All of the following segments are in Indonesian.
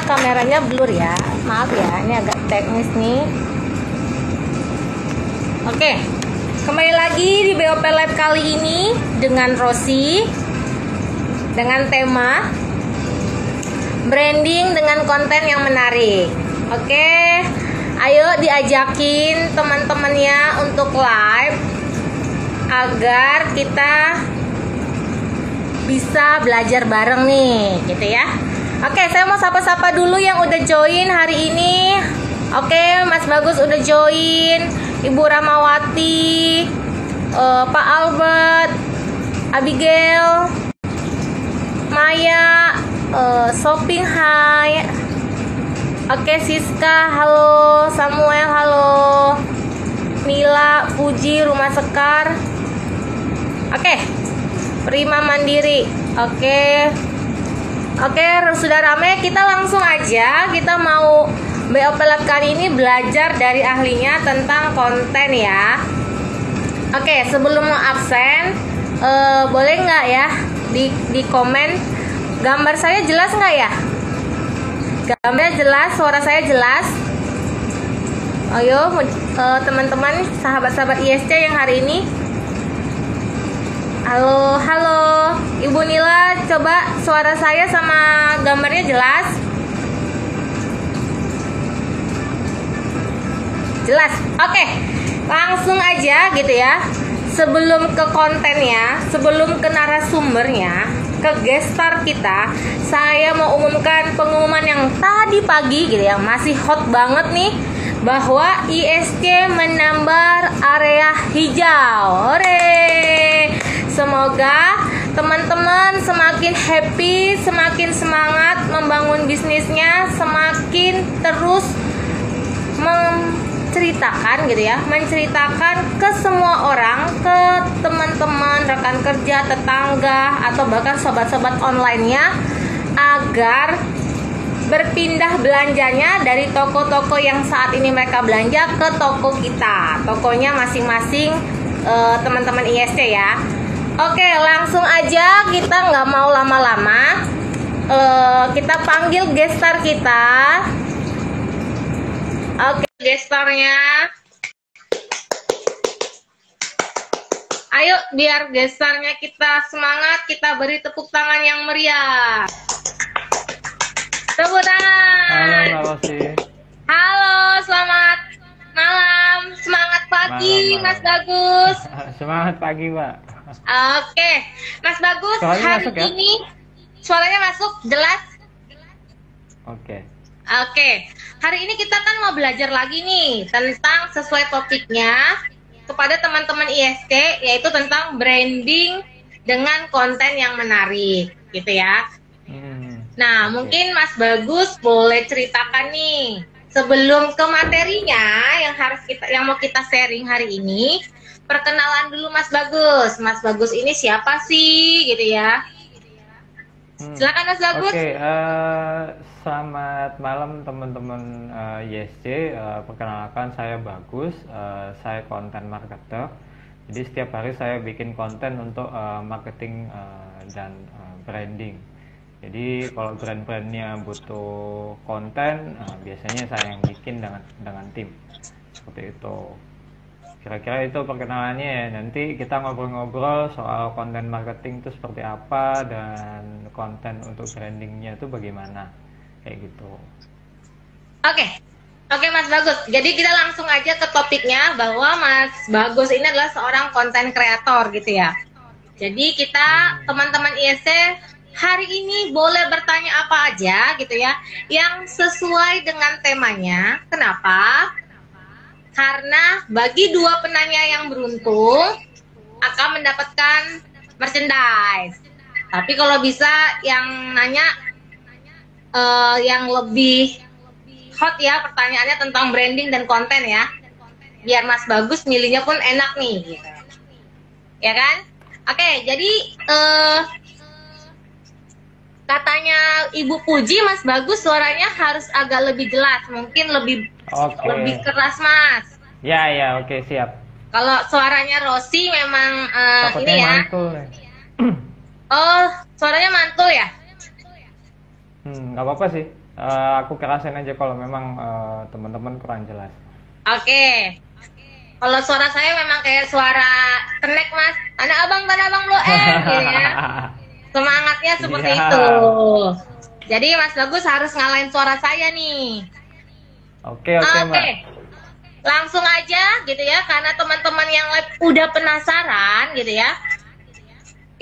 kameranya blur ya, maaf ya, ini agak teknis nih. Oke, kembali lagi di BOP Live kali ini dengan Rosi, dengan tema branding dengan konten yang menarik. Oke, ayo diajakin teman-temannya untuk live agar kita bisa belajar bareng nih, gitu ya. Oke, saya mau sapa-sapa dulu yang udah join hari ini. Oke, Mas Bagus udah join, Ibu Ramawati, Pak Albert, Abigail, Maya, Shopping Hai. Oke, Siska, halo. Samuel, halo. Mila, Puji, Rumah Sekar. Oke, Prima Mandiri. Oke, sudah rame. Kita langsung aja. Kita mau BOP Lab kali ini belajar dari ahlinya tentang konten ya. Oke, sebelum mau absen, boleh nggak ya di komen gambar saya jelas nggak ya? Gambarnya jelas, suara saya jelas. Ayo teman-teman, sahabat-sahabat ISC yang hari ini. Halo, halo Ibu Nila, coba suara saya sama gambarnya jelas? Jelas. Oke, langsung aja gitu ya. Sebelum ke kontennya, sebelum ke narasumbernya, ke gestar kita, saya mau umumkan pengumuman yang tadi pagi gitu ya, masih hot banget nih, bahwa ISC menambah area hijau. Hore! Semoga teman-teman semakin happy, semakin semangat membangun bisnisnya, semakin terus menceritakan gitu ya, menceritakan ke semua orang, ke teman-teman, rekan kerja, tetangga, atau bahkan sobat-sobat online-nya, agar berpindah belanjanya dari toko-toko yang saat ini mereka belanja ke toko kita, tokonya masing-masing, teman-teman ISC ya. Oke, langsung aja, kita nggak mau lama-lama, kita panggil gestar kita. Oke, gestarnya. Ayo, biar gestarnya kita semangat, kita beri tepuk tangan yang meriah. Tepuk tangan. Halo Mbak Rosi. Halo, selamat malam. Semangat pagi, malam. Mas Bagus. Semangat pagi, Mbak. Oke, Mas Bagus, Suaranya hari masuk ya? ini suaranya masuk jelas? Oke. Oke, hari ini kita kan mau belajar lagi nih tentang sesuai topiknya kepada teman-teman ISC, yaitu tentang branding dengan konten yang menarik, gitu ya. Nah, mungkin Mas Bagus boleh ceritakan nih sebelum ke materinya yang mau kita sharing hari ini. Perkenalan dulu Mas Bagus. Mas Bagus ini siapa sih, gitu ya? Silakan Mas Bagus. Oke, selamat malam teman-teman ISC. Perkenalkan, saya Bagus. Saya content marketer. Jadi setiap hari saya bikin konten untuk marketing dan branding. Jadi kalau brand-brandnya butuh konten, biasanya saya yang bikin dengan tim. Seperti itu. Kira-kira itu perkenalannya ya. Nanti kita ngobrol-ngobrol soal konten marketing itu seperti apa dan konten untuk brandingnya itu bagaimana, kayak gitu. Oke Mas Bagus. Jadi kita langsung aja ke topiknya, bahwa Mas Bagus ini adalah seorang konten kreator gitu ya. Jadi kita teman-teman ISC hari ini boleh bertanya apa aja gitu ya, yang sesuai dengan temanya. Kenapa? Karena bagi dua penanya yang beruntung akan mendapatkan merchandise. Tapi kalau bisa yang nanya yang lebih hot ya pertanyaannya tentang branding dan konten ya, biar Mas Bagus milihnya pun enak nih gitu. Ya kan? Oke, jadi katanya Ibu Puji, Mas Bagus suaranya harus agak lebih jelas, mungkin lebih keras Mas. Ya, oke, siap. Kalau suaranya Rosi memang Takutnya ini ya. mantul. Oh, suaranya mantul ya? Nggak apa-apa sih. aku kerasin aja kalau memang teman-teman kurang jelas. Oke. Kalau suara saya memang kayak suara kenek, Mas. Tanah Abang Blok M gitu ya. Semangatnya seperti Iya. itu. Jadi Mas Bagus harus ngalahin suara saya nih. Oke, Mbak. Oke. Langsung aja gitu ya, karena teman-teman yang udah penasaran gitu ya.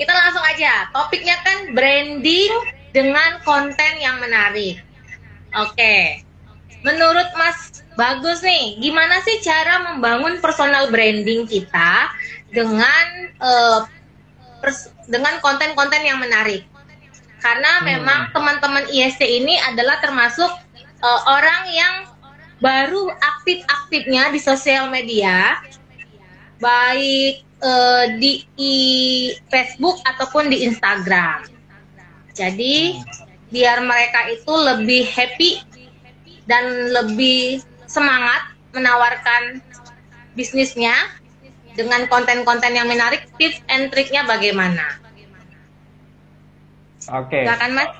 Kita langsung aja. Topiknya kan branding dengan konten yang menarik. Oke. Menurut Mas Bagus nih, gimana sih cara membangun personal branding kita dengan dengan konten-konten yang menarik? Karena memang teman-teman ISC ini adalah termasuk orang yang baru aktif-aktifnya di sosial media, baik di Facebook ataupun di Instagram. Jadi biar mereka itu lebih happy dan lebih semangat menawarkan bisnisnya dengan konten-konten yang menarik, tips and triknya bagaimana? Oke. Silakan, Mas.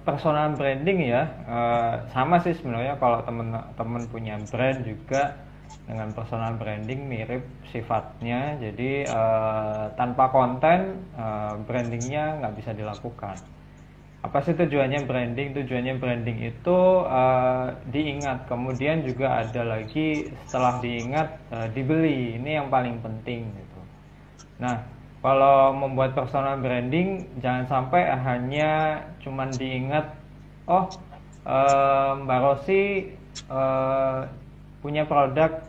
Personal branding ya, sama sih sebenarnya kalau teman-teman punya brand juga dengan personal branding mirip sifatnya. Jadi tanpa konten brandingnya nggak bisa dilakukan. Apa sih tujuannya branding? Tujuannya branding itu diingat, kemudian juga ada lagi setelah diingat dibeli. Ini yang paling penting gitu. Nah, kalau membuat personal branding jangan sampai hanya cuman diingat, oh Mbak Rosi punya produk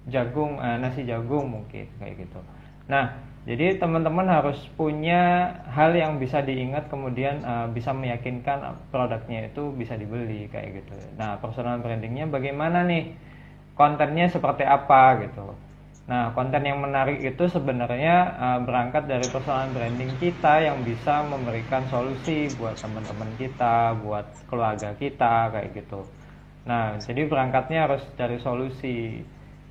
jagung, nasi jagung mungkin kayak gitu. Nah, jadi teman-teman harus punya hal yang bisa diingat, kemudian bisa meyakinkan produknya itu bisa dibeli kayak gitu. Nah, personal brandingnya bagaimana nih? Kontennya seperti apa gitu. Nah, konten yang menarik itu sebenarnya berangkat dari personal branding kita yang bisa memberikan solusi buat teman-teman kita, buat keluarga kita kayak gitu. Nah, jadi berangkatnya harus dari solusi.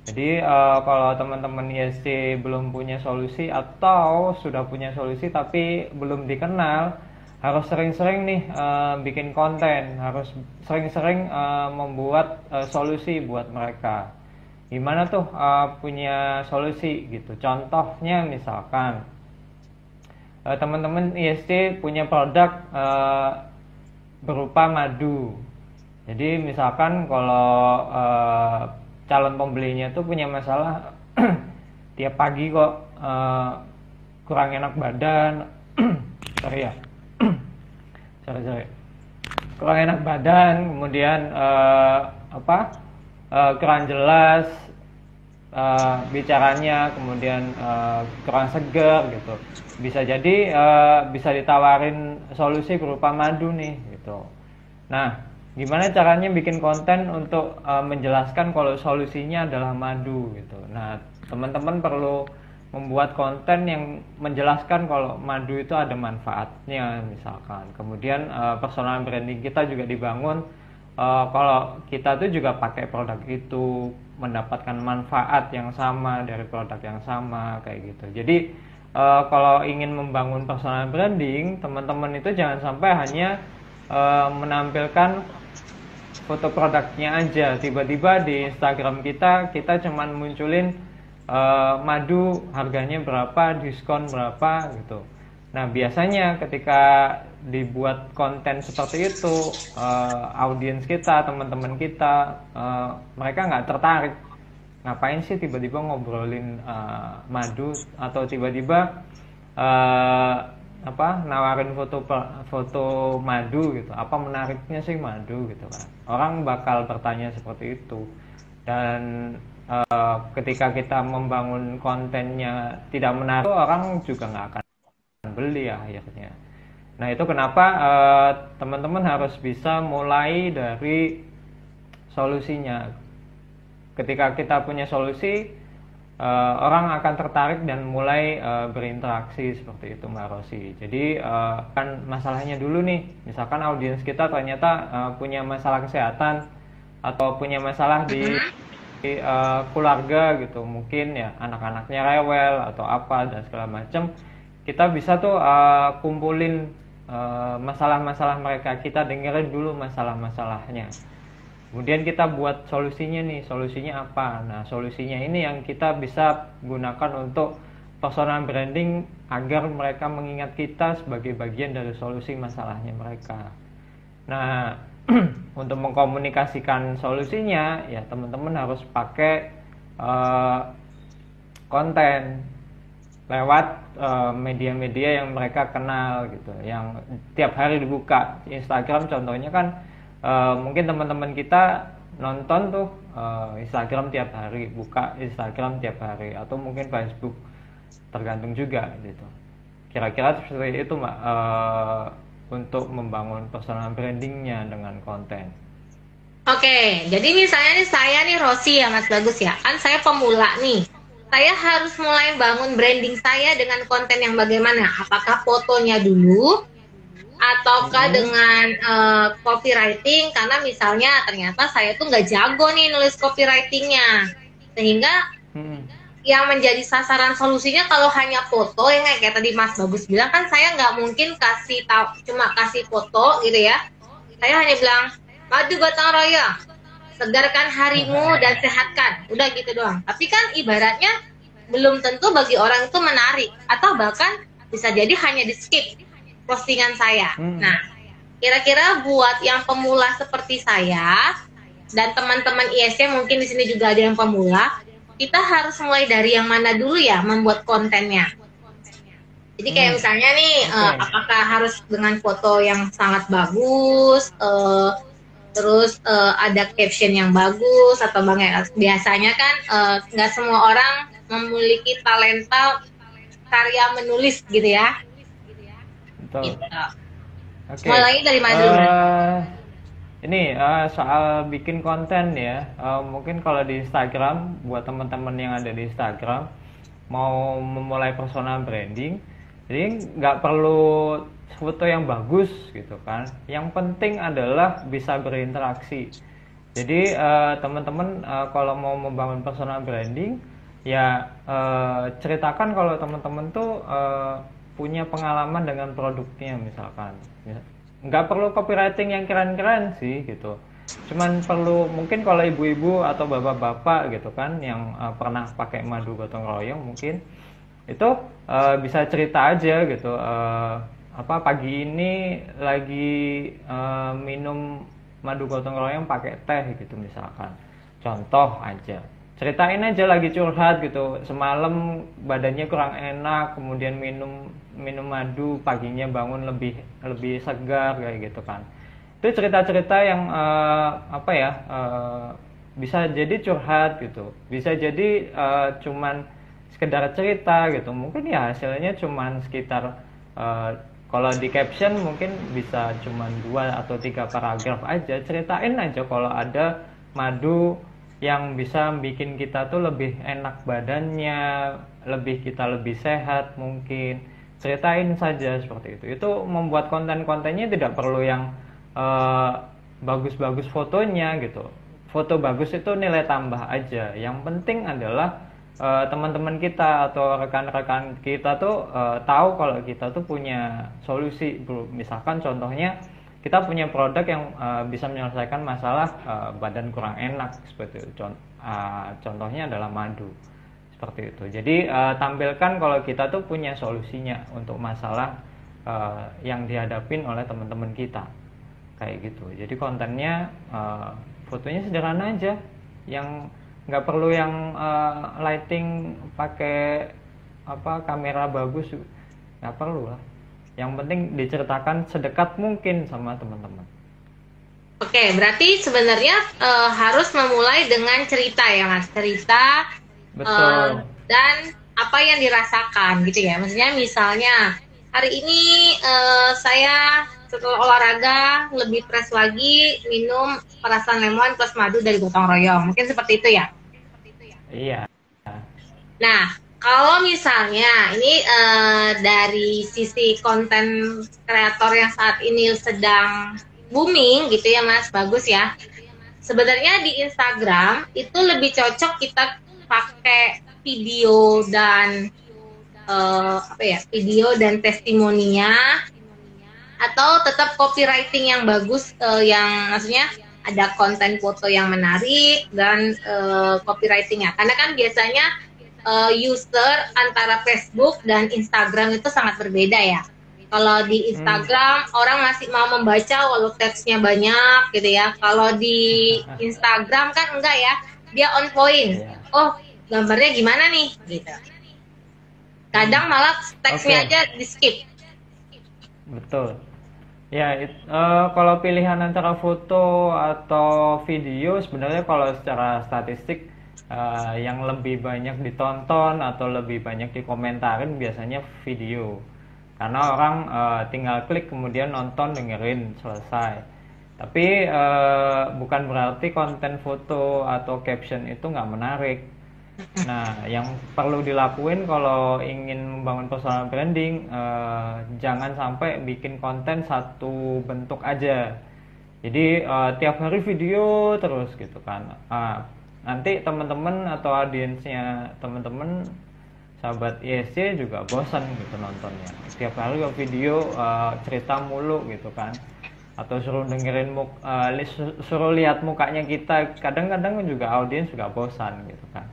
Jadi kalau teman-teman ISC belum punya solusi atau sudah punya solusi tapi belum dikenal, harus sering-sering nih bikin konten, harus sering-sering membuat solusi buat mereka. Gimana tuh punya solusi gitu? Contohnya misalkan teman-teman ISC punya produk berupa madu. Jadi misalkan kalau calon pembelinya tuh punya masalah tiap pagi kok kurang enak badan, sorry ya, sorry, kurang enak badan, kemudian kurang jelas bicaranya, kemudian kurang seger gitu. Bisa jadi bisa ditawarin solusi berupa madu nih gitu. Nah, gimana caranya bikin konten untuk menjelaskan kalau solusinya adalah madu gitu. Nah, teman-teman perlu membuat konten yang menjelaskan kalau madu itu ada manfaatnya misalkan. Kemudian personal branding kita juga dibangun kalau kita tuh juga pakai produk itu, mendapatkan manfaat yang sama dari produk yang sama kayak gitu. Jadi kalau ingin membangun personal branding, teman-teman itu jangan sampai hanya menampilkan foto produknya aja. Tiba-tiba di Instagram kita cuman munculin madu harganya berapa, diskon berapa gitu. Nah, biasanya ketika dibuat konten seperti itu, audiens kita, teman-teman kita, mereka nggak tertarik. Ngapain sih tiba-tiba ngobrolin madu, atau tiba-tiba nawarin foto madu gitu. Apa menariknya sih madu gitu kan? Orang bakal bertanya seperti itu. Dan ketika kita membangun kontennya tidak menarik, orang juga nggak akan beli akhirnya. Nah, itu kenapa teman-teman harus bisa mulai dari solusinya. Ketika kita punya solusi, orang akan tertarik dan mulai berinteraksi seperti itu, Mbak Rosi. Jadi kan masalahnya dulu nih, misalkan audiens kita ternyata punya masalah kesehatan atau punya masalah di keluarga gitu, mungkin ya anak-anaknya rewel atau apa dan segala macam. Kita bisa tuh kumpulin masalah-masalah mereka, kita dengerin dulu masalah-masalahnya. Kemudian kita buat solusinya nih, solusinya apa? Nah, solusinya ini yang kita bisa gunakan untuk personal branding agar mereka mengingat kita sebagai bagian dari solusi masalahnya mereka. Nah, untuk mengkomunikasikan solusinya, ya teman-teman harus pakai konten lewat media-media yang mereka kenal gitu, yang tiap hari dibuka. Instagram contohnya kan mungkin teman-teman kita nonton tuh Instagram tiap hari, buka Instagram tiap hari, atau mungkin Facebook, tergantung juga gitu. Kira-kira seperti itu Mbak, untuk membangun personal brandingnya dengan konten. Oke, jadi misalnya nih saya nih Rosi ya Mas Bagus ya, kan saya pemula nih. Saya harus mulai bangun branding saya dengan konten yang bagaimana? Apakah fotonya dulu, ataukah dengan copywriting? Karena misalnya ternyata saya tuh nggak jago nih nulis copywritingnya, sehingga yang menjadi sasaran solusinya kalau hanya foto yang kayak tadi Mas Bagus bilang, kan saya nggak mungkin kasih tahu cuma kasih foto gitu ya. Saya hanya bilang madu gotong royong, segarkan harimu dan sehatkan, udah gitu doang. Tapi kan ibaratnya belum tentu bagi orang itu menarik, atau bahkan bisa jadi hanya di skip postingan saya. Nah, kira-kira buat yang pemula seperti saya dan teman-teman ISC mungkin di sini juga ada yang pemula, kita harus mulai dari yang mana dulu ya membuat kontennya. Jadi kayak misalnya nih, apakah harus dengan foto yang sangat bagus, terus ada caption yang bagus, atau biasanya kan nggak semua orang memiliki talenta karya menulis gitu ya. Betul. Gitu. Oke. Mulai dari mana dulu? Ini soal bikin konten ya, mungkin kalau di Instagram, buat teman-teman yang ada di Instagram mau memulai personal branding, jadi nggak perlu foto yang bagus gitu kan. Yang penting adalah bisa berinteraksi. Jadi teman-teman kalau mau membangun personal branding, ya ceritakan kalau teman-teman tuh punya pengalaman dengan produknya misalkan. Nggak perlu copywriting yang keren-keren sih gitu, cuman perlu mungkin kalau ibu-ibu atau bapak-bapak gitu kan yang pernah pakai madu gotong royong, mungkin itu bisa cerita aja gitu, pagi ini lagi minum madu gotong royong pakai teh gitu misalkan, contoh aja. Ceritain aja lagi curhat gitu, semalam badannya kurang enak, kemudian minum madu, paginya bangun lebih segar kayak gitu kan. Itu cerita-cerita yang bisa jadi curhat gitu, bisa jadi cuman sekedar cerita gitu. Mungkin ya hasilnya cuman sekitar kalau di caption mungkin bisa cuman 2 atau 3 paragraf aja. Ceritain aja kalau ada madu yang bisa bikin kita tuh lebih enak badannya, kita lebih sehat mungkin. Ceritain saja seperti itu. Itu membuat konten-kontennya tidak perlu yang bagus-bagus fotonya gitu. Foto bagus itu nilai tambah aja. Yang penting adalah teman-teman kita atau rekan-rekan kita tuh tahu kalau kita tuh punya solusi. Misalkan contohnya kita punya produk yang bisa menyelesaikan masalah badan kurang enak seperti itu. Contohnya adalah madu seperti itu. Jadi tampilkan kalau kita tuh punya solusinya untuk masalah yang dihadapin oleh teman-teman kita kayak gitu. Jadi kontennya fotonya sederhana aja, yang nggak perlu yang lighting pakai kamera bagus, nggak perlu lah. Yang penting diceritakan sedekat mungkin sama teman-teman. Oke, berarti sebenarnya harus memulai dengan cerita ya Mas, cerita. Betul. Dan apa yang dirasakan gitu ya. Maksudnya misalnya hari ini saya setelah olahraga lebih fresh lagi, minum perasan lemon plus madu dari gotong royong. Mungkin seperti itu ya. Iya. Nah, kalau misalnya ini dari sisi konten kreator yang saat ini sedang booming gitu ya Mas, bagus ya. Sebenarnya di Instagram itu lebih cocok kita pakai video dan video dan testimoninya, atau tetap copywriting yang bagus, yang maksudnya ada konten foto yang menarik dan copywritingnya, karena kan biasanya user antara Facebook dan Instagram itu sangat berbeda ya. Kalau di Instagram orang masih mau membaca walau teksnya banyak gitu ya. Kalau di Instagram kan enggak ya, dia on point. Oh, gambarnya gimana nih gitu. Kadang malah teksnya aja di skip. Betul. Ya, kalau pilihan antara foto atau video, sebenarnya kalau secara statistik yang lebih banyak ditonton atau lebih banyak dikomentarin biasanya video. Karena orang tinggal klik kemudian nonton, dengerin, selesai. Tapi bukan berarti konten foto atau caption itu nggak menarik. Nah, yang perlu dilakuin kalau ingin membangun personal branding, jangan sampai bikin konten satu bentuk aja. Jadi tiap hari video terus gitu kan. Nanti teman-teman atau audiensnya teman-teman sahabat ISC juga bosan gitu nontonnya. Setiap hari video cerita mulu gitu kan. Atau suruh dengerin suruh lihat mukanya kita, kadang-kadang juga audiens juga bosan gitu kan.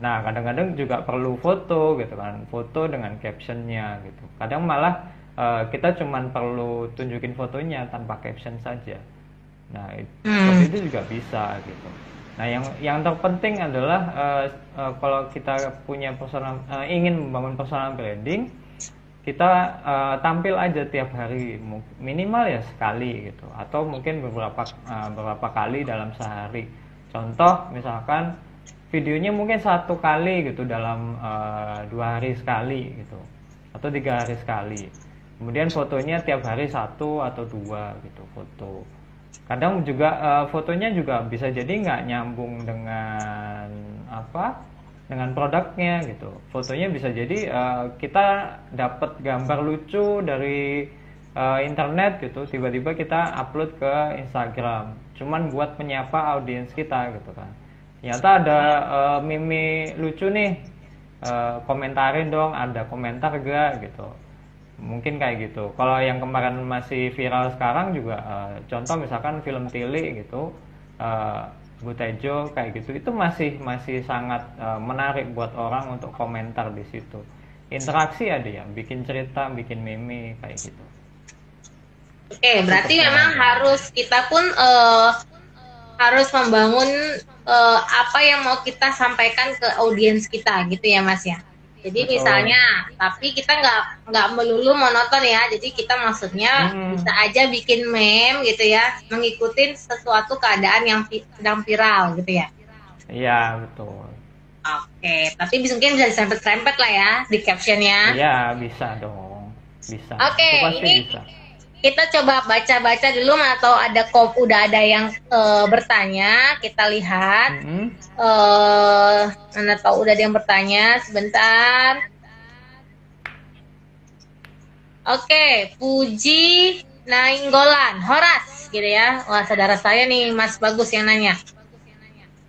Nah, kadang-kadang juga perlu foto gitu kan. Foto dengan captionnya gitu. Kadang malah kita cuman perlu tunjukin fotonya tanpa caption saja. Nah, seperti itu juga bisa gitu. Nah, yang terpenting adalah kalau kita punya ingin membangun personal branding, kita tampil aja tiap hari, minimal ya sekali gitu, atau mungkin beberapa kali dalam sehari. Contoh misalkan videonya mungkin 1 kali gitu dalam 2 hari sekali gitu, atau 3 hari sekali. Kemudian fotonya tiap hari 1 atau 2 gitu foto. Kadang juga fotonya juga bisa jadi nggak nyambung dengan dengan produknya gitu. Fotonya bisa jadi kita dapat gambar lucu dari internet gitu, tiba-tiba kita upload ke Instagram, cuman buat menyapa audiens kita gitu kan. Ternyata ada meme lucu nih, komentarin dong, ada komentar gak gitu. Mungkin kayak gitu. Kalau yang kemarin masih viral sekarang juga contoh misalkan film Tili gitu, Butejo kayak gitu, itu masih sangat menarik buat orang untuk komentar di situ. Interaksi ada ya, bikin cerita, bikin meme kayak gitu. Oke, berarti memang kita pun harus membangun apa yang mau kita sampaikan ke audiens kita gitu ya Mas ya. Jadi misalnya, tapi kita nggak melulu monoton ya. Jadi kita maksudnya bisa aja bikin meme gitu ya, mengikuti sesuatu keadaan yang sedang viral gitu ya. Iya, betul. Oke, tapi mungkin bisa disempet-sempet lah ya di captionnya. Iya, bisa dong. Bisa. Oke, ini bisa. Kita coba baca-baca dulu atau udah ada yang bertanya, kita lihat. Mana tahu udah ada yang bertanya, sebentar. Oke, Puji Nainggolan, Horas gitu ya. Wah, saudara saya nih, Mas Bagus yang nanya.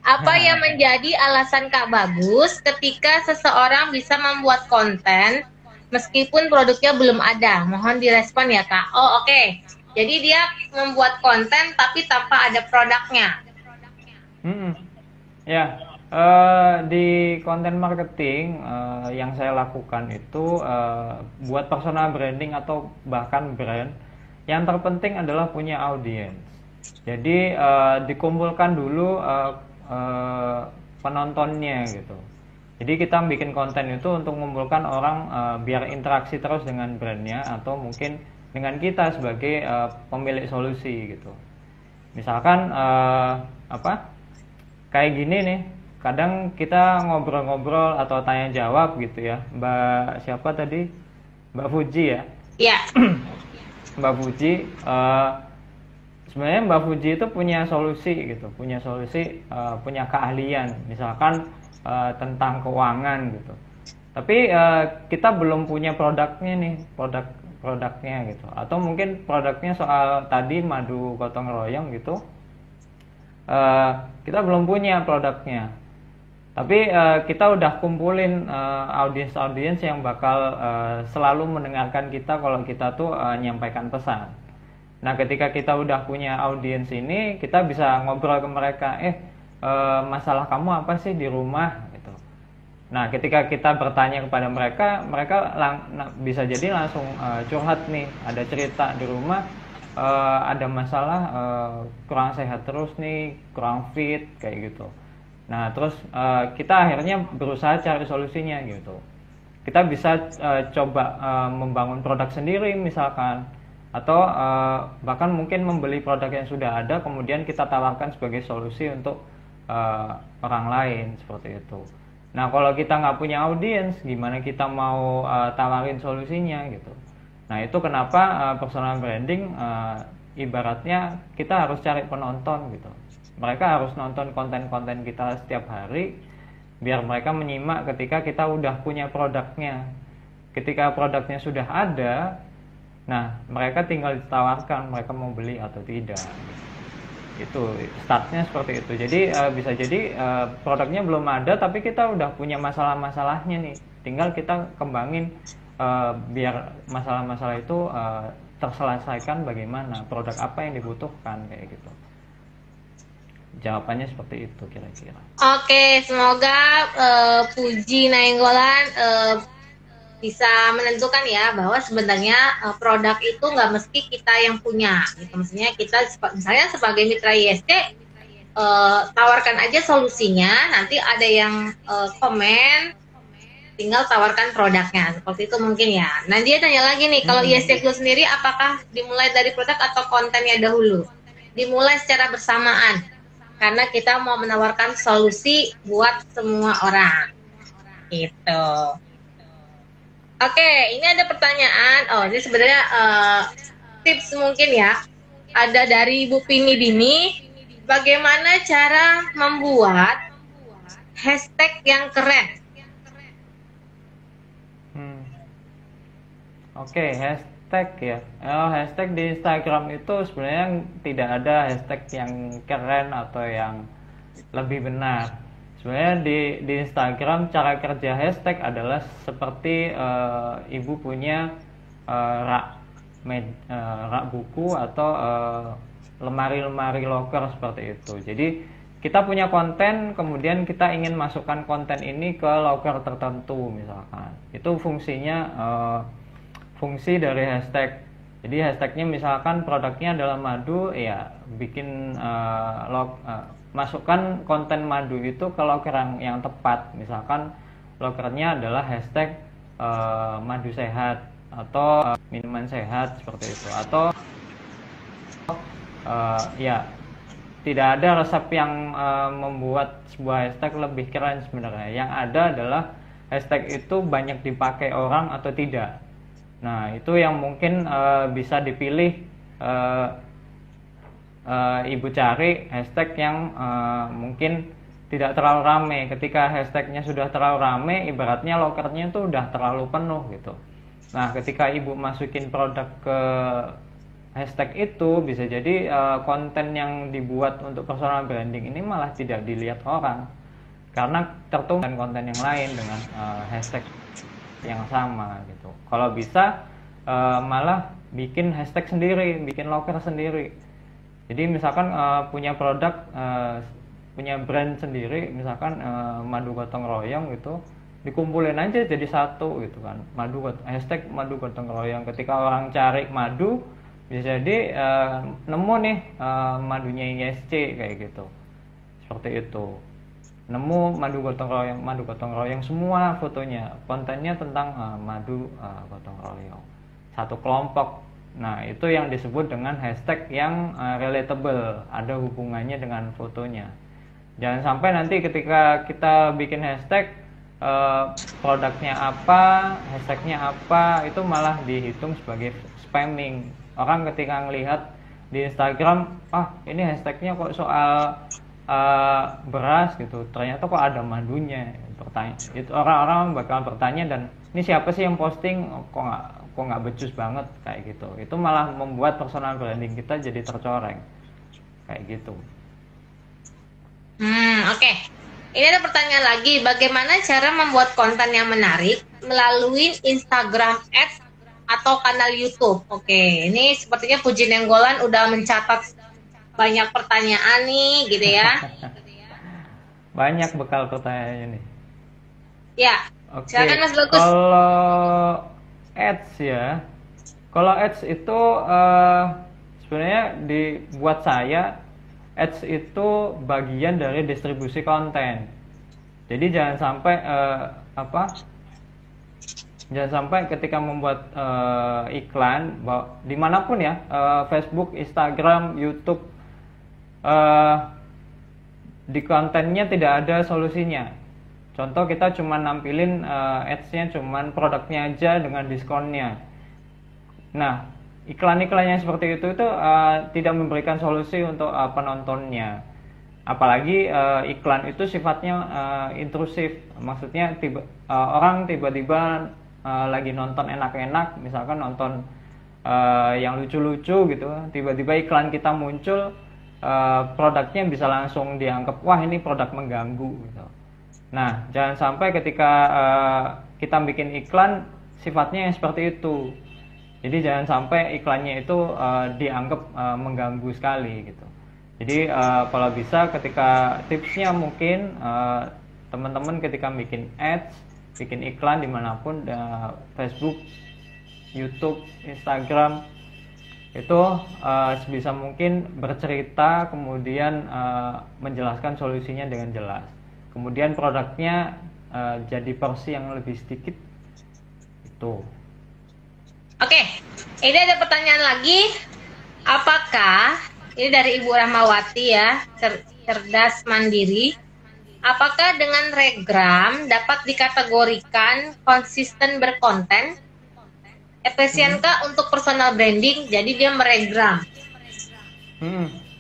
Apa yang menjadi alasan Kak Bagus ketika seseorang bisa membuat konten meskipun produknya belum ada? Mohon direspon ya Kak. Oh oke. Jadi dia membuat konten tapi tanpa ada produknya. Ya, di konten marketing yang saya lakukan itu buat personal branding atau bahkan brand, yang terpenting adalah punya audiens. Jadi dikumpulkan dulu penontonnya gitu. Jadi kita bikin konten itu untuk mengumpulkan orang biar interaksi terus dengan brandnya atau mungkin dengan kita sebagai pemilik solusi gitu. Misalkan kayak gini nih, kadang kita ngobrol-ngobrol atau tanya jawab gitu ya. Mbak siapa tadi? Mbak Fuji ya? Iya. Mbak Fuji, sebenarnya Mbak Fuji itu punya solusi gitu, punya keahlian. Misalkan tentang keuangan gitu. Tapi kita belum punya produknya nih, produknya gitu. Atau mungkin produknya soal tadi madu gotong royong gitu. Kita belum punya produknya. Tapi kita udah kumpulin audiens-audiens yang bakal selalu mendengarkan kita kalau kita tuh nyampaikan pesan. Nah, ketika kita udah punya audiens ini, kita bisa ngobrol ke mereka, masalah kamu apa sih di rumah gitu. Nah, ketika kita bertanya kepada mereka, mereka bisa jadi langsung curhat nih, ada cerita di rumah, ada masalah kurang sehat terus nih, kurang fit kayak gitu. Nah, terus kita akhirnya berusaha cari solusinya gitu. Kita bisa coba membangun produk sendiri misalkan, atau bahkan mungkin membeli produk yang sudah ada kemudian kita tawarkan sebagai solusi untuk orang lain seperti itu. Nah, kalau kita nggak punya audiens, gimana kita mau tawarin solusinya gitu. Nah, itu kenapa personal branding ibaratnya kita harus cari penonton gitu. Mereka harus nonton konten-konten kita setiap hari biar mereka menyimak ketika kita udah punya produknya. Ketika produknya sudah ada, nah mereka tinggal ditawarkan mereka mau beli atau tidak. Itu startnya seperti itu. Jadi bisa jadi produknya belum ada tapi kita udah punya masalah-masalahnya nih. Tinggal kita kembangin biar masalah-masalah itu terselesaikan bagaimana, produk apa yang dibutuhkan kayak gitu. Jawabannya seperti itu kira-kira. Oke, semoga Puji Nainggolan bisa menentukan ya bahwa sebenarnya produk itu nggak mesti kita yang punya. Gitu. Maksudnya kita misalnya sebagai mitra ISC tawarkan aja solusinya, nanti ada yang komen, tinggal tawarkan produknya. Seperti itu mungkin ya. Nah dia tanya lagi nih, kalau ISC Club sendiri apakah dimulai dari produk atau kontennya dahulu? Dimulai secara bersamaan. Karena kita mau menawarkan solusi buat semua orang. Gitu. Oke, ini ada pertanyaan. Oh, ini sebenarnya tips mungkin ya. Ada dari Ibu Pini Dini. Bagaimana cara membuat hashtag yang keren? Oke, hashtag ya. Hashtag di Instagram itu sebenarnya tidak ada hashtag yang keren atau yang lebih benar. Sebenarnya di Instagram cara kerja hashtag adalah seperti ibu punya rak buku atau lemari-lemari loker seperti itu. Jadi kita punya konten, kemudian kita ingin masukkan konten ini ke loker tertentu misalkan. Itu fungsinya fungsi dari hashtag. Jadi hashtagnya misalkan produknya adalah madu, ya bikin masukkan konten madu itu ke loker yang tepat. Misalkan lokernya adalah hashtag madu sehat atau minuman sehat seperti itu. Atau ya tidak ada resep yang membuat sebuah hashtag lebih keren sebenarnya. Yang ada adalah hashtag itu banyak dipakai orang atau tidak. Nah, itu yang mungkin bisa dipilih ibu cari hashtag yang mungkin tidak terlalu rame. Ketika hashtagnya sudah terlalu rame, ibaratnya lokernya itu udah terlalu penuh gitu. Nah, ketika ibu masukin produk ke hashtag itu, bisa jadi konten yang dibuat untuk personal branding ini malah tidak dilihat orang karena tertumpuk dengan konten yang lain dengan hashtag yang sama gitu. Kalau bisa malah bikin hashtag sendiri, bikin loker sendiri. Jadi misalkan punya produk, punya brand sendiri, misalkan madu gotong royong gitu, dikumpulin aja jadi satu gitu kan. Hashtag madu gotong royong. Ketika orang cari madu, bisa jadi nemu nih madunya ISC kayak gitu. Seperti itu. Nemu madu gotong royong semua fotonya, kontennya tentang madu gotong royong, satu kelompok. Nah, itu yang disebut dengan hashtag yang relatable, ada hubungannya dengan fotonya. Jangan sampai nanti ketika kita bikin hashtag produknya apa, hashtagnya apa, itu malah dihitung sebagai spamming. Orang ketika ngelihat di Instagram, ini hashtagnya kok soal beras gitu, ternyata kok ada madunya, bertanya. Itu orang-orang bakal bertanya, dan ini siapa sih yang posting, kok nggak becus banget kayak gitu. Itu malah membuat personal branding kita jadi tercoreng kayak gitu. Oke. Ini ada pertanyaan lagi, bagaimana cara membuat konten yang menarik melalui Instagram Ads atau kanal YouTube? Oke, ini sepertinya Puji Nenggolan udah mencatat banyak pertanyaan nih, gitu ya. Banyak bekal pertanyaannya nih. Ya, Oke, silakan Mas Bagus. Kalau ads itu sebenarnya dibuat saya, ads itu bagian dari distribusi konten. Jadi jangan sampai jangan sampai ketika membuat iklan dimanapun ya, Facebook, Instagram, YouTube, di kontennya tidak ada solusinya. Contoh, kita cuma nampilin ads-nya cuman produknya aja dengan diskonnya. Nah, iklan-iklan yang seperti itu tidak memberikan solusi untuk penontonnya. Apalagi iklan itu sifatnya intrusif. Maksudnya orang tiba-tiba lagi nonton enak-enak, misalkan nonton yang lucu-lucu gitu, tiba-tiba iklan kita muncul, produknya bisa langsung dianggap wah ini produk mengganggu gitu. Nah, jangan sampai ketika kita bikin iklan sifatnya yang seperti itu. Jadi jangan sampai iklannya itu dianggap mengganggu sekali gitu. Jadi kalau bisa, ketika tipsnya mungkin teman-teman ketika bikin ads, bikin iklan dimanapun, Facebook, YouTube, Instagram, itu sebisa mungkin bercerita, kemudian menjelaskan solusinya dengan jelas. Kemudian produknya jadi porsi yang lebih sedikit itu. Oke, ini ada pertanyaan lagi. Apakah, ini dari Ibu Rahmawati ya, cerdas mandiri, apakah dengan regram dapat dikategorikan konsisten berkonten? Efisienkah untuk personal branding? Jadi dia meregram.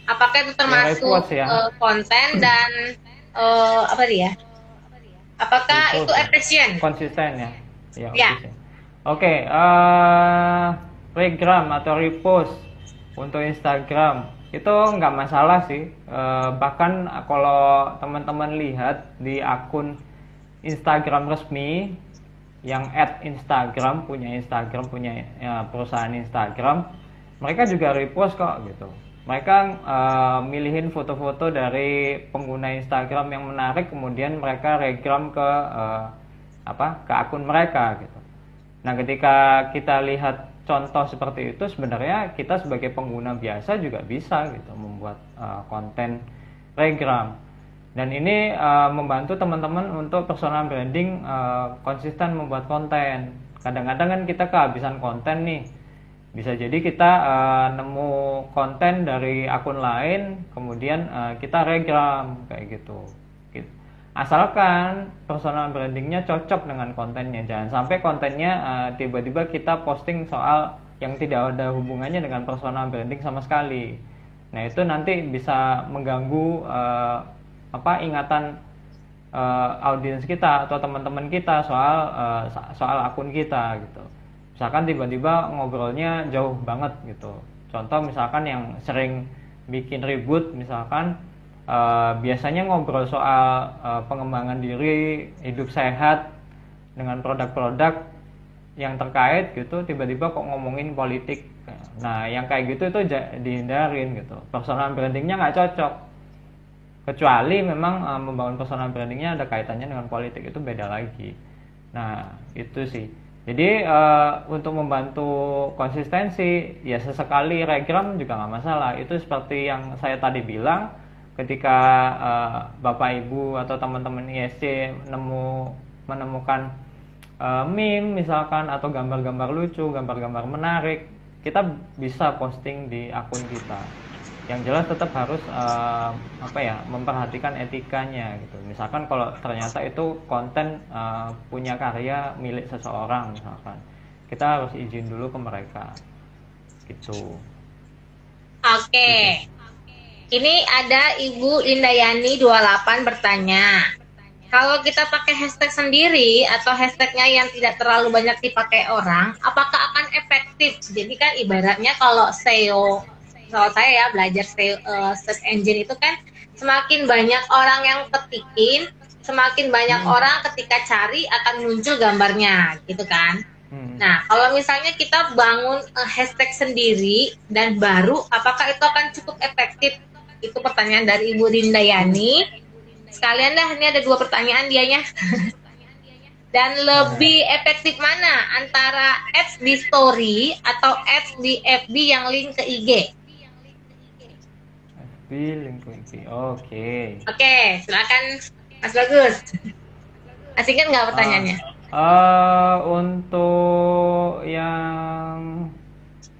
Apakah itu termasuk konten dan apa dia? Apakah itu efisien? Konsisten ya? Ya. Oke, regram atau repost untuk Instagram itu nggak masalah sih. Bahkan kalau teman-teman lihat di akun Instagram resmi yang @Instagram, punya perusahaan Instagram, mereka juga repost kok gitu. Mereka milihin foto-foto dari pengguna Instagram yang menarik, kemudian mereka regram ke akun mereka gitu. Nah, ketika kita lihat contoh seperti itu, sebenarnya kita sebagai pengguna biasa juga bisa gitu membuat konten regram. Dan ini membantu teman-teman untuk personal branding konsisten membuat konten. Kadang-kadang kan kita kehabisan konten nih. Bisa jadi kita nemu konten dari akun lain, kemudian kita regram kayak gitu. Asalkan personal brandingnya cocok dengan kontennya. Jangan sampai kontennya tiba-tiba kita posting soal yang tidak ada hubungannya dengan personal branding sama sekali. Nah, itu nanti bisa mengganggu ingatan audiens kita atau teman-teman kita soal akun kita gitu. Misalkan tiba-tiba ngobrolnya jauh banget gitu. Contoh misalkan yang sering bikin ribut, misalkan biasanya ngobrol soal pengembangan diri, hidup sehat dengan produk-produk yang terkait gitu, tiba-tiba kok ngomongin politik. Nah, yang kayak gitu itu dihindarin gitu. Personal brandingnya nggak cocok. Kecuali memang membangun personal brandingnya ada kaitannya dengan politik, itu beda lagi. Nah, itu sih. Jadi untuk membantu konsistensi, ya sesekali regram juga nggak masalah. Itu seperti yang saya tadi bilang, ketika Bapak Ibu atau teman-teman ISC menemukan meme misalkan, atau gambar-gambar lucu, gambar-gambar menarik, kita bisa posting di akun kita. Yang jelas tetap harus memperhatikan etikanya gitu. Misalkan kalau ternyata itu konten punya karya milik seseorang misalkan, kita harus izin dulu ke mereka gitu. Oke. Ini ada Ibu Lindayani 28 bertanya, kalau kita pakai hashtag sendiri atau hashtagnya yang tidak terlalu banyak dipakai orang, apakah akan efektif? Jadi kan ibaratnya kalau SEO, kalau saya ya belajar SEO, search engine itu kan semakin banyak orang yang ketikin, semakin banyak orang ketika cari akan muncul gambarnya, gitu kan. Nah, kalau misalnya kita bangun hashtag sendiri dan baru, apakah itu akan cukup efektif? Itu pertanyaan dari Ibu Rindayani. Sekalian dah, ini ada 2 pertanyaan dianya. Dan lebih efektif mana antara ads di story atau ads di FB yang link ke IG? FB link ke IG. Oke. Oke, silakan Mas Bagus. Masih ingat nggak pertanyaannya? Untuk yang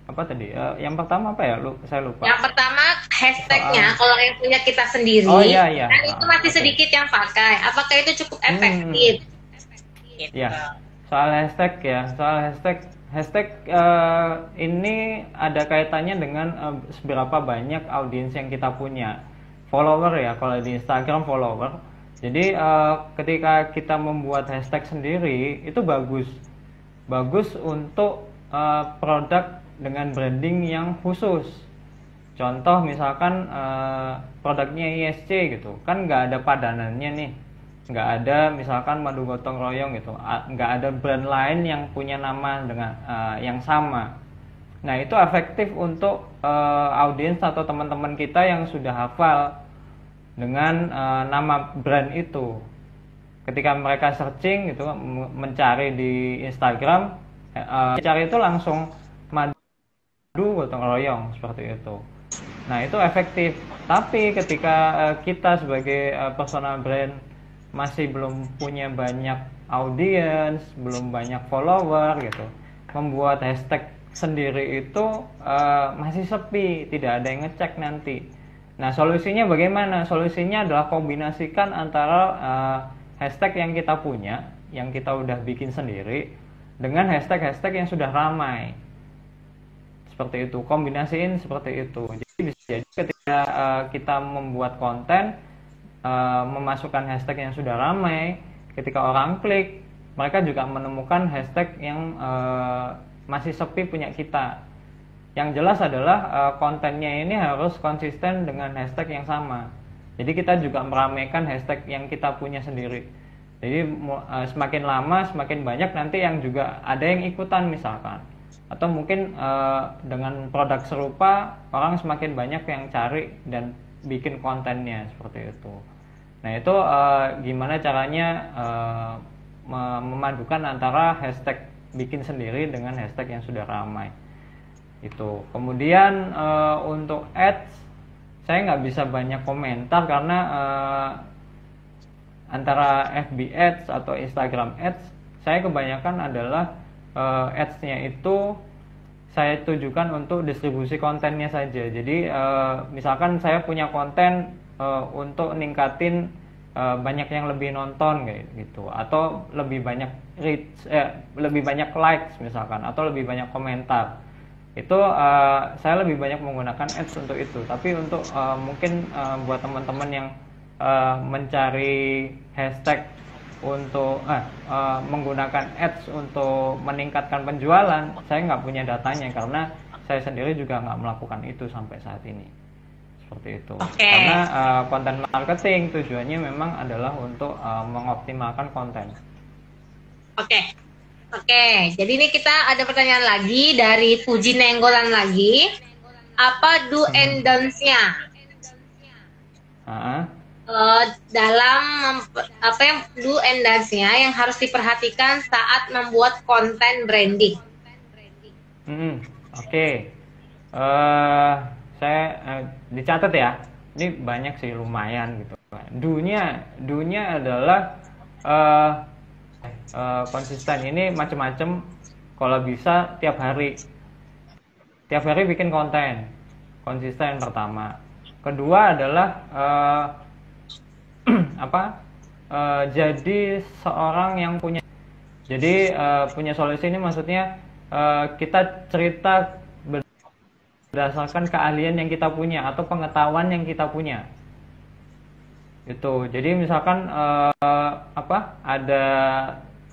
apa tadi? Yang pertama apa ya? Saya lupa. Yang pertama hashtagnya, kalau yang punya kita sendiri, iya. kan itu masih sedikit yang pakai. Apakah itu cukup efektif? Gitu. Ya, soal hashtag ini ada kaitannya dengan seberapa banyak audiens yang kita punya. Follower ya, kalau di Instagram follower. Jadi ketika kita membuat hashtag sendiri itu bagus untuk produk dengan branding yang khusus. Contoh misalkan produknya ISC gitu, kan nggak ada padanannya nih, nggak ada misalkan madu gotong royong gitu, nggak ada brand lain yang punya nama dengan yang sama. Nah itu efektif untuk audiens atau teman-teman kita yang sudah hafal dengan nama brand itu. Ketika mereka searching gitu, mencari di Instagram, mencari itu langsung madu gotong royong seperti itu. Nah itu efektif. Tapi ketika kita sebagai personal brand masih belum punya banyak audiens, belum banyak follower gitu, membuat hashtag sendiri itu masih sepi, tidak ada yang ngecek nanti. Nah solusinya bagaimana? Solusinya adalah kombinasikan antara hashtag yang kita punya, yang kita udah bikin sendiri, dengan hashtag-hashtag yang sudah ramai. Seperti itu, kombinasiin seperti itu. Jadi bisa jadi ketika kita membuat konten, memasukkan hashtag yang sudah ramai, ketika orang klik, mereka juga menemukan hashtag yang masih sepi punya kita. Yang jelas adalah kontennya ini harus konsisten dengan hashtag yang sama. Jadi kita juga meramaikan hashtag yang kita punya sendiri. Jadi semakin lama semakin banyak nanti yang juga ada yang ikutan misalkan. Atau mungkin dengan produk serupa orang semakin banyak yang cari dan bikin kontennya seperti itu. Nah itu gimana caranya memadukan antara hashtag bikin sendiri dengan hashtag yang sudah ramai. Itu. Kemudian untuk ads saya nggak bisa banyak komentar karena antara FB ads atau Instagram ads saya kebanyakan adalah ads-nya itu saya tujukan untuk distribusi kontennya saja. Jadi misalkan saya punya konten untuk ningkatin banyak yang lebih nonton kayak gitu, atau lebih banyak reach, lebih banyak likes misalkan, atau lebih banyak komentar. Itu saya lebih banyak menggunakan ads untuk itu. Tapi untuk mungkin buat teman-teman yang mencari hashtag untuk menggunakan ads untuk meningkatkan penjualan, saya nggak punya datanya karena saya sendiri juga nggak melakukan itu sampai saat ini. Seperti itu. Karena konten marketing tujuannya memang adalah untuk mengoptimalkan konten. Oke, jadi ini kita ada pertanyaan lagi dari Puji Nenggolan lagi. Apa do and don'ts-nya? Dalam apa yang do and don'ts-nya yang harus diperhatikan saat membuat konten branding? Oke. Saya dicatat ya. Ini banyak sih, lumayan gitu. Do-nya adalah konsisten. Ini macam-macam. Kalau bisa tiap hari bikin konten, konsisten pertama. Kedua adalah jadi seorang yang punya solusi. Ini maksudnya kita cerita berdasarkan keahlian yang kita punya atau pengetahuan yang kita punya. Itu. Jadi misalkan ada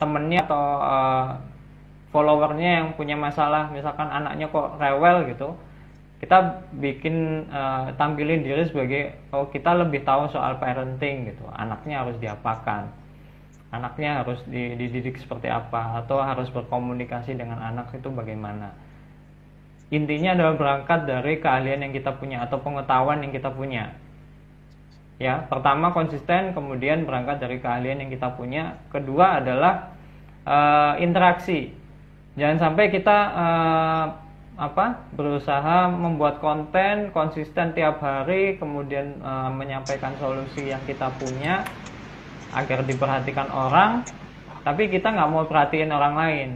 temennya atau followernya yang punya masalah, misalkan anaknya kok rewel gitu, kita bikin tampilin diri sebagai kita lebih tahu soal parenting gitu, anaknya harus diapakan, anaknya harus dididik seperti apa, atau harus berkomunikasi dengan anak itu bagaimana. Intinya adalah berangkat dari keahlian yang kita punya atau pengetahuan yang kita punya. Ya, pertama konsisten, kemudian berangkat dari keahlian yang kita punya. Kedua adalah interaksi. Jangan sampai kita berusaha membuat konten konsisten tiap hari, kemudian menyampaikan solusi yang kita punya agar diperhatikan orang, tapi kita nggak mau perhatiin orang lain.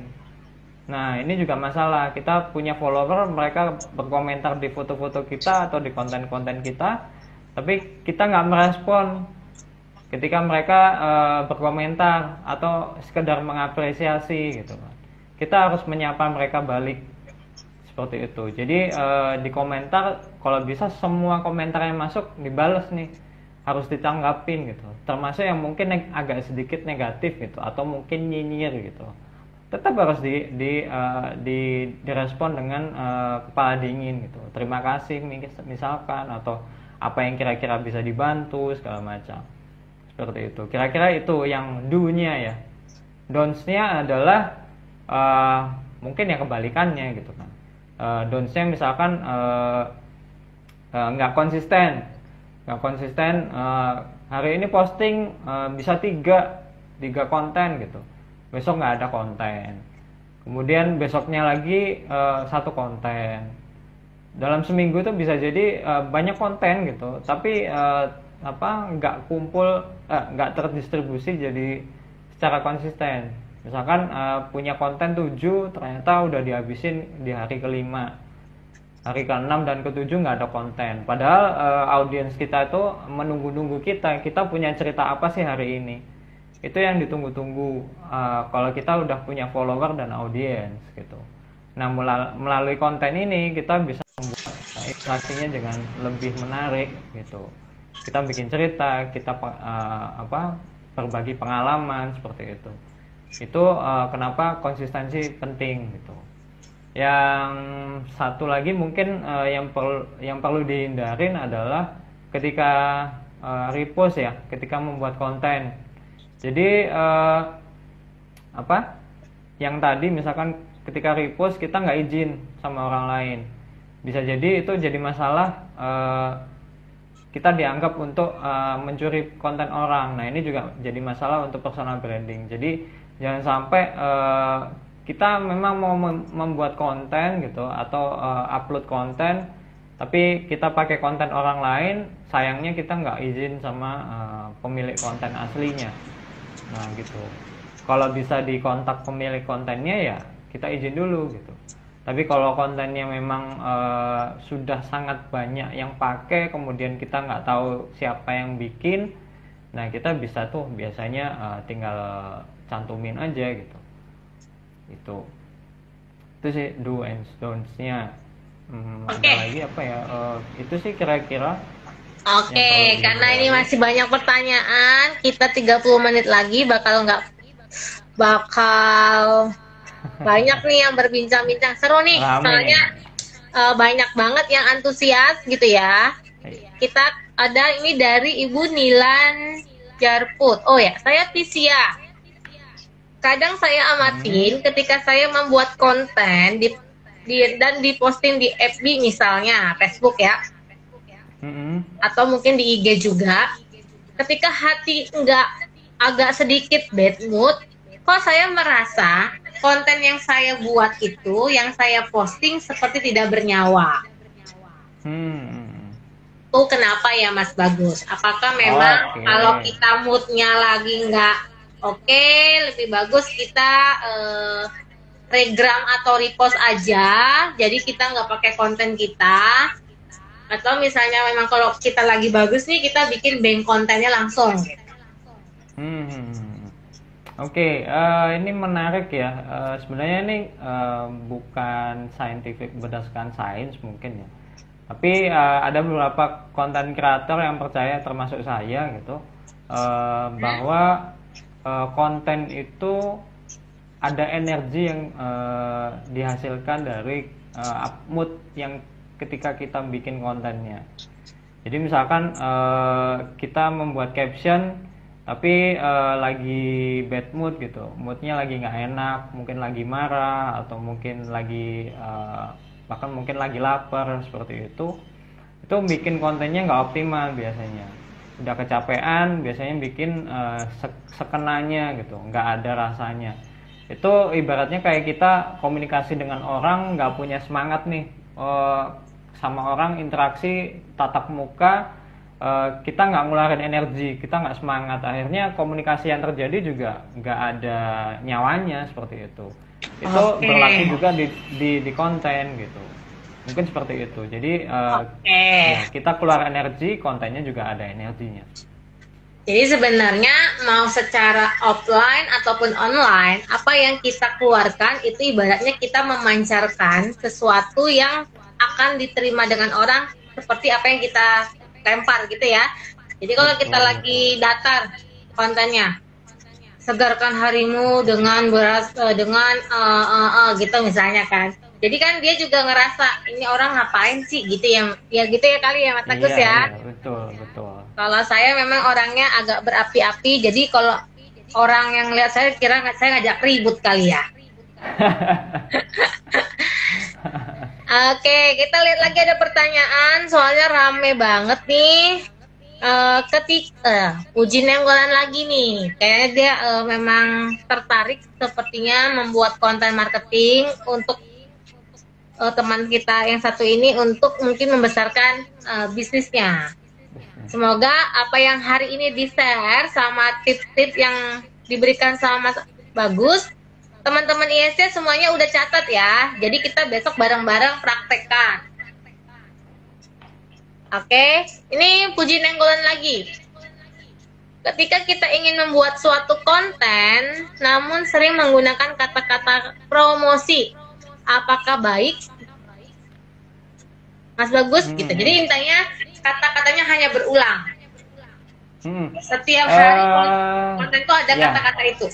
Nah, ini juga masalah. Kita punya follower, mereka berkomentar di foto-foto kita atau di konten-konten kita, tapi kita nggak merespon ketika mereka berkomentar atau sekedar mengapresiasi gitu. Kita harus menyapa mereka balik seperti itu. Jadi di komentar kalau bisa semua komentar yang masuk dibales nih, harus ditanggapin gitu. Termasuk yang mungkin agak sedikit negatif gitu atau mungkin nyinyir gitu. Tetap harus direspon dengan kepala dingin gitu. Terima kasih misalkan, atau apa yang kira-kira bisa dibantu segala macam. Seperti itu. Kira-kira itu yang do-nya ya. Don'ts-nya adalah mungkin yang kebalikannya gitu kan. Don'ts-nya misalkan nggak konsisten, hari ini posting bisa tiga konten gitu, besok nggak ada konten, kemudian besoknya lagi satu konten. Dalam seminggu itu bisa jadi banyak konten gitu, tapi nggak kumpul, nggak terdistribusi jadi secara konsisten. Misalkan punya konten 7, ternyata udah dihabisin di hari ke-5, hari ke-6 dan ke-7 nggak ada konten. Padahal audiens kita itu menunggu-nunggu kita punya cerita apa sih hari ini. Itu yang ditunggu-tunggu kalau kita udah punya follower dan audiens gitu. Nah, melalui konten ini kita bisa membuat interaksinya dengan lebih menarik gitu. Kita bikin cerita, kita berbagi pengalaman seperti itu. Itu kenapa konsistensi penting gitu. Yang satu lagi mungkin yang perlu dihindarin adalah ketika repost ya, ketika membuat konten. Jadi yang tadi misalkan ketika repost kita nggak izin sama orang lain, bisa jadi itu jadi masalah, kita dianggap untuk mencuri konten orang. Nah, ini juga jadi masalah untuk personal branding. Jadi jangan sampai kita memang mau membuat konten gitu atau upload konten, tapi kita pakai konten orang lain, sayangnya kita nggak izin sama pemilik konten aslinya. Nah gitu. Kalau bisa dikontak pemilik kontennya ya kita izin dulu gitu. Tapi kalau kontennya memang sudah sangat banyak yang pakai, kemudian kita nggak tahu siapa yang bikin, nah kita bisa tuh biasanya tinggal cantumin aja gitu. Itu sih do and don'ts-nya. Ada lagi apa ya? Itu sih kira-kira. Oke, karena ini masih banyak pertanyaan, kita 30 menit lagi bakal banyak nih yang berbincang-bincang. Seru nih, soalnya banyak banget yang antusias gitu ya. Kita ada ini dari Ibu Nilan Jarput. Oh ya, saya Tisia. Kadang saya amatin ketika saya membuat konten dan diposting di FB misalnya, Facebook ya, atau mungkin di IG juga. Ketika hati agak sedikit bad mood, kok saya merasa konten yang saya buat itu, yang saya posting seperti tidak bernyawa. Tuh kenapa ya Mas Bagus? Apakah memang kalau kita moodnya lagi nggak oke, lebih bagus kita regram atau repost aja, jadi kita nggak pakai konten kita. Atau misalnya memang kalau kita lagi bagus nih, kita bikin bank kontennya langsung. Oke, ini menarik ya. Sebenarnya ini bukan scientific berdasarkan sains mungkin ya. Tapi ada beberapa konten kreator yang percaya, termasuk saya gitu, bahwa konten itu ada energi yang dihasilkan dari mood yang ketika kita bikin kontennya. Jadi misalkan kita membuat caption tapi lagi bad mood gitu, moodnya lagi nggak enak, mungkin lagi marah atau mungkin lagi bahkan mungkin lagi lapar seperti itu bikin kontennya nggak optimal biasanya. Udah kecapean biasanya bikin sekenanya gitu, nggak ada rasanya. Itu ibaratnya kayak kita komunikasi dengan orang nggak punya semangat nih, sama orang interaksi tatap muka, kita nggak ngeluarin energi, kita nggak semangat, akhirnya komunikasi yang terjadi juga nggak ada nyawanya seperti itu. Itu berlaku juga di konten gitu, mungkin seperti itu. Jadi ya, kita keluar energi, kontennya juga ada energinya. Jadi sebenarnya mau secara offline ataupun online, apa yang kita keluarkan itu ibaratnya kita memancarkan sesuatu yang akan diterima dengan orang seperti apa yang kita lempar gitu ya. Jadi kalau kita lagi datar kontennya, segarkan harimu dengan gitu misalnya kan. Jadi kan dia juga ngerasa ini orang ngapain sih gitu ya gitu ya kali ya Mas Agus ya. Iya, betul. Kalau saya memang orangnya agak berapi-api, jadi kalau orang yang lihat saya kira saya ngajak ribut kali ya. Oke, kita lihat lagi ada pertanyaan, soalnya rame banget nih. Ketika Uji Nenggolan lagi nih, kayaknya dia memang tertarik sepertinya membuat konten marketing untuk teman kita yang satu ini untuk mungkin membesarkan bisnisnya. Semoga apa yang hari ini di-share sama tips-tips yang diberikan sama Mas Bagus, teman-teman ISC semuanya udah catat ya. Jadi kita besok bareng-bareng praktekkan. Oke, ini Puji Nenggolan lagi. Ketika kita ingin membuat suatu konten, namun sering menggunakan kata-kata promosi, apakah baik? Mas Bagus gitu. Jadi intinya kata-katanya hanya berulang. Setiap hari konten itu ada kata-kata itu.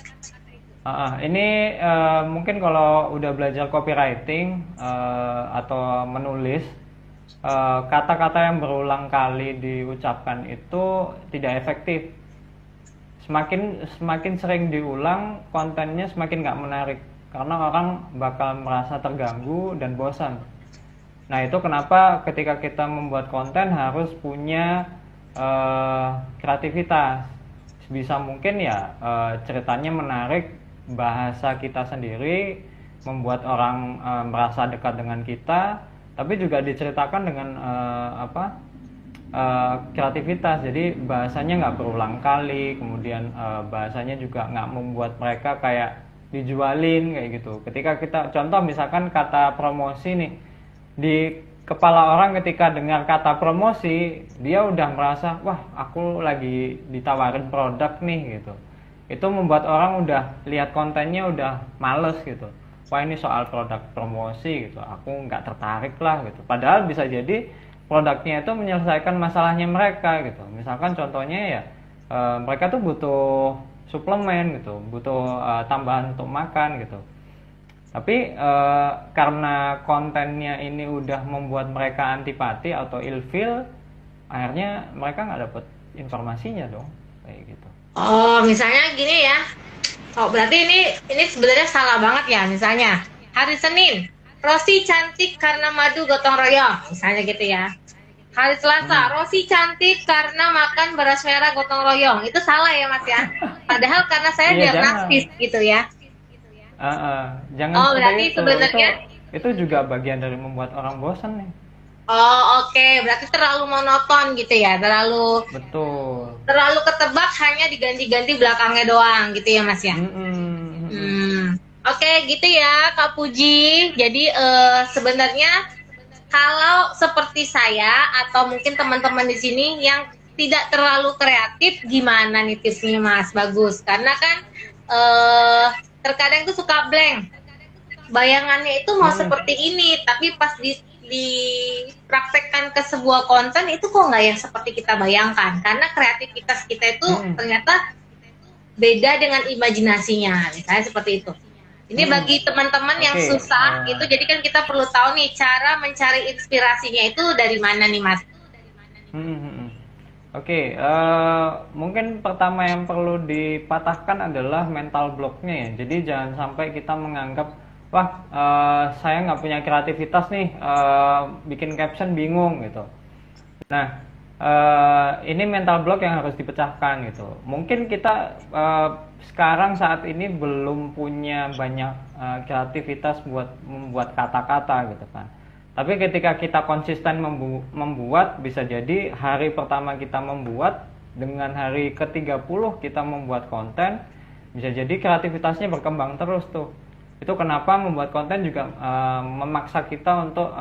Ini mungkin kalau udah belajar copywriting atau menulis, kata-kata yang berulang kali diucapkan itu tidak efektif. Semakin sering diulang, kontennya semakin nggak menarik karena orang bakal merasa terganggu dan bosan. Nah, itu kenapa ketika kita membuat konten harus punya kreativitas. Bisa mungkin ya ceritanya menarik, bahasa kita sendiri, membuat orang merasa dekat dengan kita, tapi juga diceritakan dengan kreativitas. Jadi bahasanya nggak berulang kali, kemudian bahasanya juga nggak membuat mereka kayak dijualin kayak gitu. Ketika kita contoh misalkan kata promosi nih, di kepala orang ketika dengar kata promosi, dia udah merasa, wah aku lagi ditawarin produk nih gitu. Itu membuat orang udah lihat kontennya udah males gitu. Wah ini soal produk promosi gitu, aku nggak tertarik lah gitu. Padahal bisa jadi produknya itu menyelesaikan masalahnya mereka gitu. Misalkan contohnya ya mereka tuh butuh suplemen gitu, butuh tambahan untuk makan gitu. Tapi karena kontennya ini udah membuat mereka antipati atau ilfeel, akhirnya mereka nggak dapet informasinya dong, kayak gitu. Oh, misalnya gini ya. Oh, berarti ini sebenarnya salah banget ya. Misalnya hari Senin, Rosi cantik karena madu gotong royong, misalnya gitu ya. Hari Selasa, Rosi cantik karena makan beras merah gotong royong. Itu salah ya Mas ya. Padahal karena saya diagnosis gitu ya. Jangan berarti itu. Sebenarnya itu juga bagian dari membuat orang bosan nih. Oh oke. Berarti terlalu monoton gitu ya, terlalu ketebak, hanya diganti-ganti belakangnya doang gitu ya Mas ya. Oke, gitu ya Kak Puji. Jadi sebenarnya kalau seperti saya atau mungkin teman-teman di sini yang tidak terlalu kreatif, gimana nih tipsnya Mas Bagus? Karena kan terkadang itu suka blank, bayangannya itu mau seperti ini, tapi pas dipraktekkan ke sebuah konten itu kok nggak yang seperti kita bayangkan, karena kreativitas kita itu ternyata beda dengan imajinasinya, misalnya seperti itu. Ini bagi teman-teman yang susah gitu, jadi kan kita perlu tahu nih cara mencari inspirasinya itu dari mana nih Mas. Oke, mungkin pertama yang perlu dipatahkan adalah mental blocknya ya. Jadi jangan sampai kita menganggap, wah saya nggak punya kreativitas nih, bikin caption bingung gitu. Nah, ini mental block yang harus dipecahkan gitu. Mungkin kita sekarang saat ini belum punya banyak kreativitas buat membuat kata-kata gitu kan. Tapi ketika kita konsisten membuat, bisa jadi hari pertama kita membuat, dengan hari ke-30 kita membuat konten, bisa jadi kreativitasnya berkembang terus tuh. Itu kenapa membuat konten juga memaksa kita untuk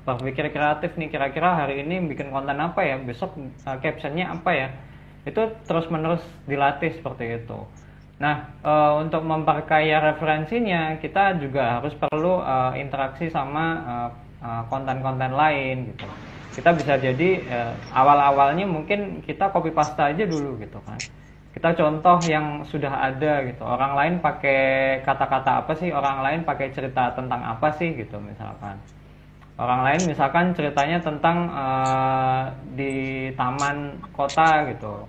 berpikir kreatif nih, kira-kira hari ini bikin konten apa ya, besok captionnya apa ya. Itu terus-menerus dilatih seperti itu. Nah, untuk memperkaya referensinya, kita juga harus perlu interaksi sama konten-konten lain gitu. Kita bisa jadi awal-awalnya mungkin kita copy paste aja dulu gitu kan. Kita contoh yang sudah ada gitu. Orang lain pakai kata-kata apa sih? Orang lain pakai cerita tentang apa sih gitu misalkan. Orang lain misalkan ceritanya tentang di taman kota gitu.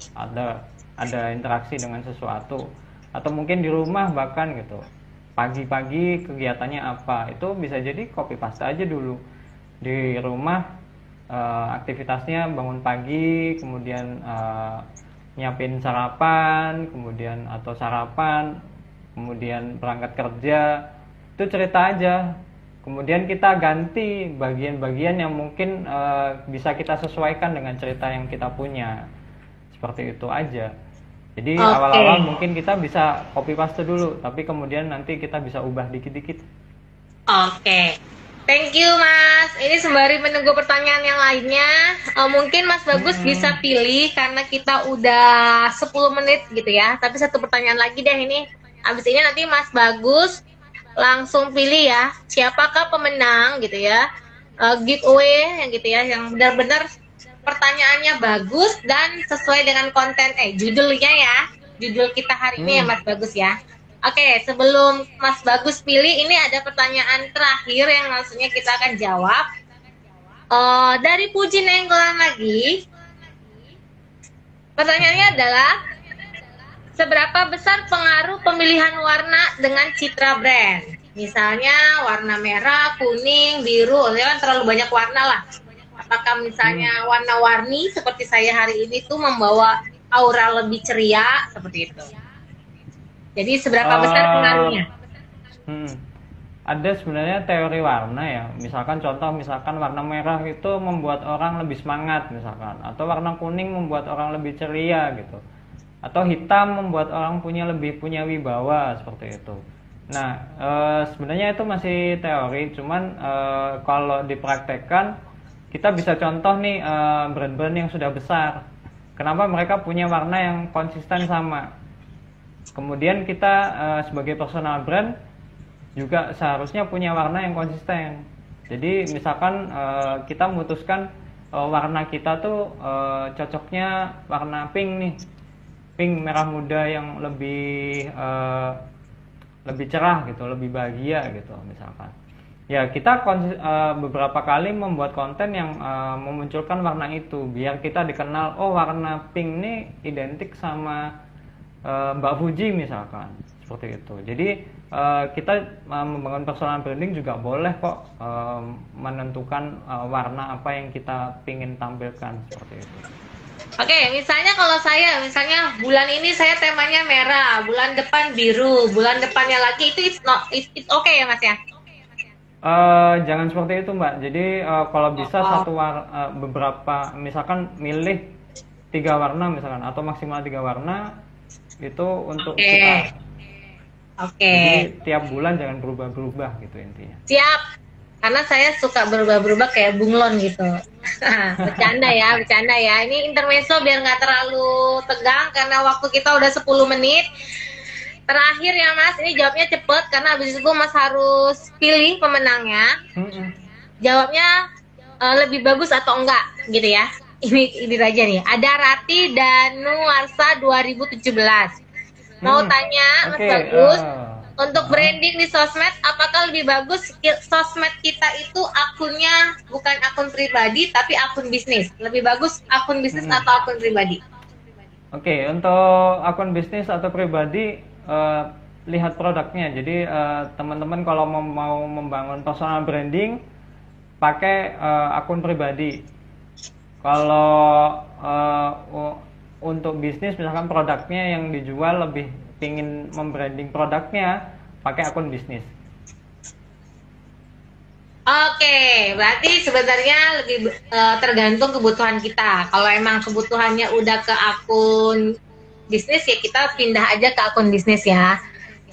Ada interaksi dengan sesuatu. Atau mungkin di rumah bahkan gitu. Pagi-pagi kegiatannya apa, itu bisa jadi copy paste aja dulu di rumah. Aktivitasnya bangun pagi, kemudian nyiapin sarapan, kemudian atau sarapan, kemudian berangkat kerja, itu cerita aja. Kemudian kita ganti bagian-bagian yang mungkin bisa kita sesuaikan dengan cerita yang kita punya, seperti itu aja. Jadi awal-awal mungkin kita bisa copy paste dulu, tapi kemudian nanti kita bisa ubah dikit-dikit. Thank you Mas. Ini sembari menunggu pertanyaan yang lainnya, mungkin Mas Bagus bisa pilih karena kita udah 10 menit gitu ya. Tapi satu pertanyaan lagi deh ini. Abis ini nanti Mas Bagus langsung pilih ya, siapakah pemenang gitu ya. Giveaway yang gitu ya, yang benar-benar pertanyaannya bagus dan sesuai dengan konten judulnya ya. Judul kita hari ini ya Mas Bagus ya. Oke, sebelum Mas Bagus pilih, ini ada pertanyaan terakhir yang langsungnya kita akan jawab. Dari Puji Nenggolan lagi. Pertanyaannya adalah, seberapa besar pengaruh pemilihan warna dengan citra brand? Misalnya warna merah, kuning, biru, ya kan terlalu banyak warna lah. Apakah misalnya warna-warni seperti saya hari ini tuh membawa aura lebih ceria seperti itu? Jadi seberapa besar pengaruhnya? Ada sebenarnya teori warna ya. Misalkan warna merah itu membuat orang lebih semangat misalkan, atau warna kuning membuat orang lebih ceria gitu, atau hitam membuat orang lebih punya wibawa seperti itu. Nah, sebenarnya itu masih teori, cuman kalau dipraktekkan kita bisa contoh nih brand-brand yang sudah besar. Kenapa mereka punya warna yang konsisten sama? Kemudian kita sebagai personal brand juga seharusnya punya warna yang konsisten. Jadi misalkan kita memutuskan warna kita tuh cocoknya warna pink nih. Pink merah muda yang lebih cerah gitu, lebih bahagia gitu misalkan. Ya, kita beberapa kali membuat konten yang memunculkan warna itu biar kita dikenal, oh warna pink ini identik sama Mbak Fuji misalkan, seperti itu. Jadi kita membangun personal branding juga boleh kok menentukan warna apa yang kita ingin tampilkan, seperti itu. Oke, misalnya kalau misalnya bulan ini saya temanya merah, bulan depan biru, bulan depannya lagi, itu it's okay ya Mas ya? Jangan seperti itu Mbak. Jadi kalau bisa beberapa, misalkan milih 3 warna misalkan, atau maksimal 3 warna itu untuk kita. Jadi tiap bulan jangan berubah-berubah gitu intinya. Siap. Karena saya suka berubah-berubah kayak bunglon gitu. Bercanda ya. Ini intermezzo biar nggak terlalu tegang karena waktu kita udah 10 menit. Terakhir ya Mas, ini jawabnya cepet karena habis itu Mas harus pilih pemenangnya. Jawabnya lebih bagus atau enggak gitu ya. Ini aja nih. Ada Rati Danuarsa 2017. Mau tanya Mas Bagus, Untuk branding di sosmed, apakah lebih bagus sosmed kita itu akunnya bukan akun pribadi tapi akun bisnis? Lebih bagus akun bisnis atau akun pribadi? Oke, untuk akun bisnis atau pribadi, lihat produknya. Jadi teman-teman kalau mau membangun personal branding, pakai akun pribadi. Kalau untuk bisnis, misalkan produknya yang dijual lebih pingin membranding produknya, pakai akun bisnis. Oke, berarti sebenarnya lebih tergantung kebutuhan kita. Kalau emang kebutuhannya udah ke akun bisnis ya kita pindah aja ke akun bisnis ya.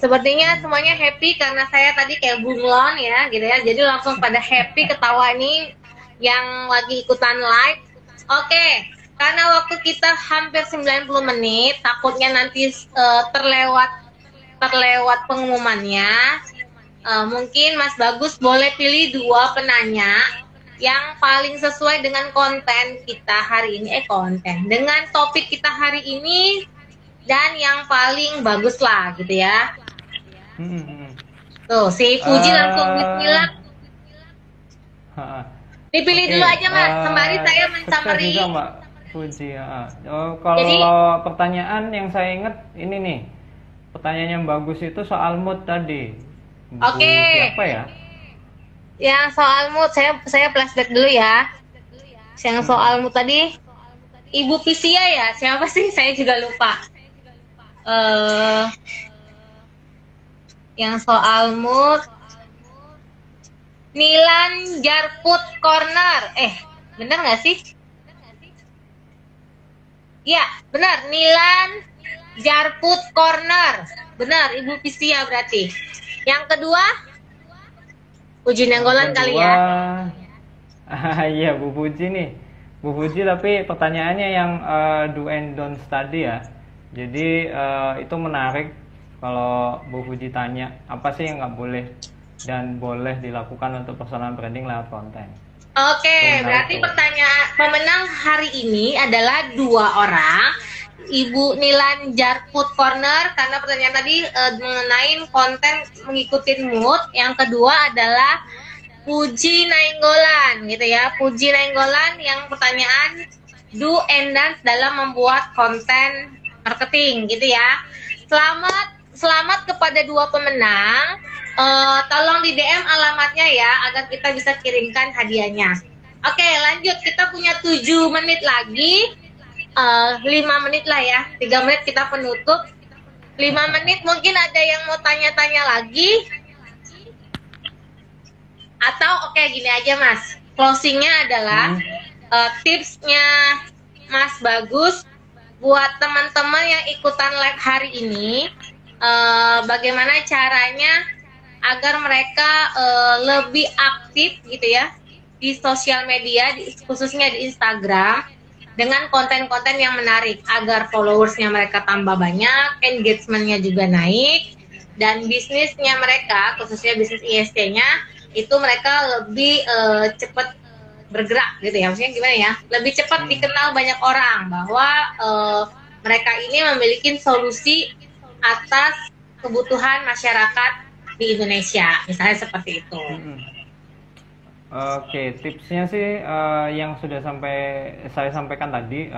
Sepertinya semuanya happy karena saya tadi kayak bunglon ya gitu ya. Jadi langsung pada happy ketawa nih yang lagi ikutan live. Oke, karena waktu kita hampir 90 menit, takutnya nanti terlewat pengumumannya. Mungkin Mas Bagus boleh pilih 2 penanya yang paling sesuai dengan konten kita hari ini, dengan topik kita hari ini dan yang paling bagus lah gitu ya. Tuh si Puji langsung bismillah. Dipilih dulu aja Mas, sembari saya men-summary. Juga Mbak Puji. Kalau jadi, pertanyaan yang saya ingat ini nih, pertanyaan yang bagus itu soal mood tadi. Oke. Siapa ya? Yang soal mood saya flashback dulu ya. Yang soal mood tadi Ibu Pisia ya? Siapa sih? Saya juga lupa. Yang soal mood Nilan Jarput Corner. Bener nggak sih? Ya, benar. Nilan Jarput Corner. Benar, Ibu Pisia berarti. Yang kedua, Puji Nenggolan kali ya. Iya, Bu Puji nih. Bu Puji, tapi pertanyaannya yang do and don't study ya. Jadi itu menarik kalau Bu Puji tanya, apa sih yang nggak boleh dan boleh dilakukan untuk personal branding lewat konten. Oke, berarti pertanyaan pemenang hari ini adalah 2 orang. Ibu Nilan Jarput Corner karena pertanyaan tadi mengenai konten mengikuti mood. Yang kedua adalah Puji Nainggolan gitu ya. Puji Nainggolan yang pertanyaan do and dance dalam membuat konten marketing gitu ya. Selamat kepada 2 pemenang. Tolong di DM alamatnya ya agar kita bisa kirimkan hadiahnya. Oke, lanjut, kita punya 7 menit lagi. 5 menit lah ya, 3 menit kita penutup. 5 menit mungkin ada yang mau tanya-tanya lagi. Atau oke, gini aja Mas, closingnya adalah tipsnya Mas Bagus buat teman-teman yang ikutan live hari ini, bagaimana caranya agar mereka lebih aktif gitu ya di sosial media, khususnya di Instagram, dengan konten-konten yang menarik agar followersnya mereka tambah banyak, engagementnya juga naik, dan bisnisnya mereka, khususnya bisnis ISC-nya, itu mereka lebih cepat bergerak gitu ya. Maksudnya gimana ya? Lebih cepat dikenal banyak orang bahwa mereka ini memiliki solusi atas kebutuhan masyarakat di Indonesia, misalnya seperti itu. Oke, tipsnya sih yang sudah saya sampaikan tadi,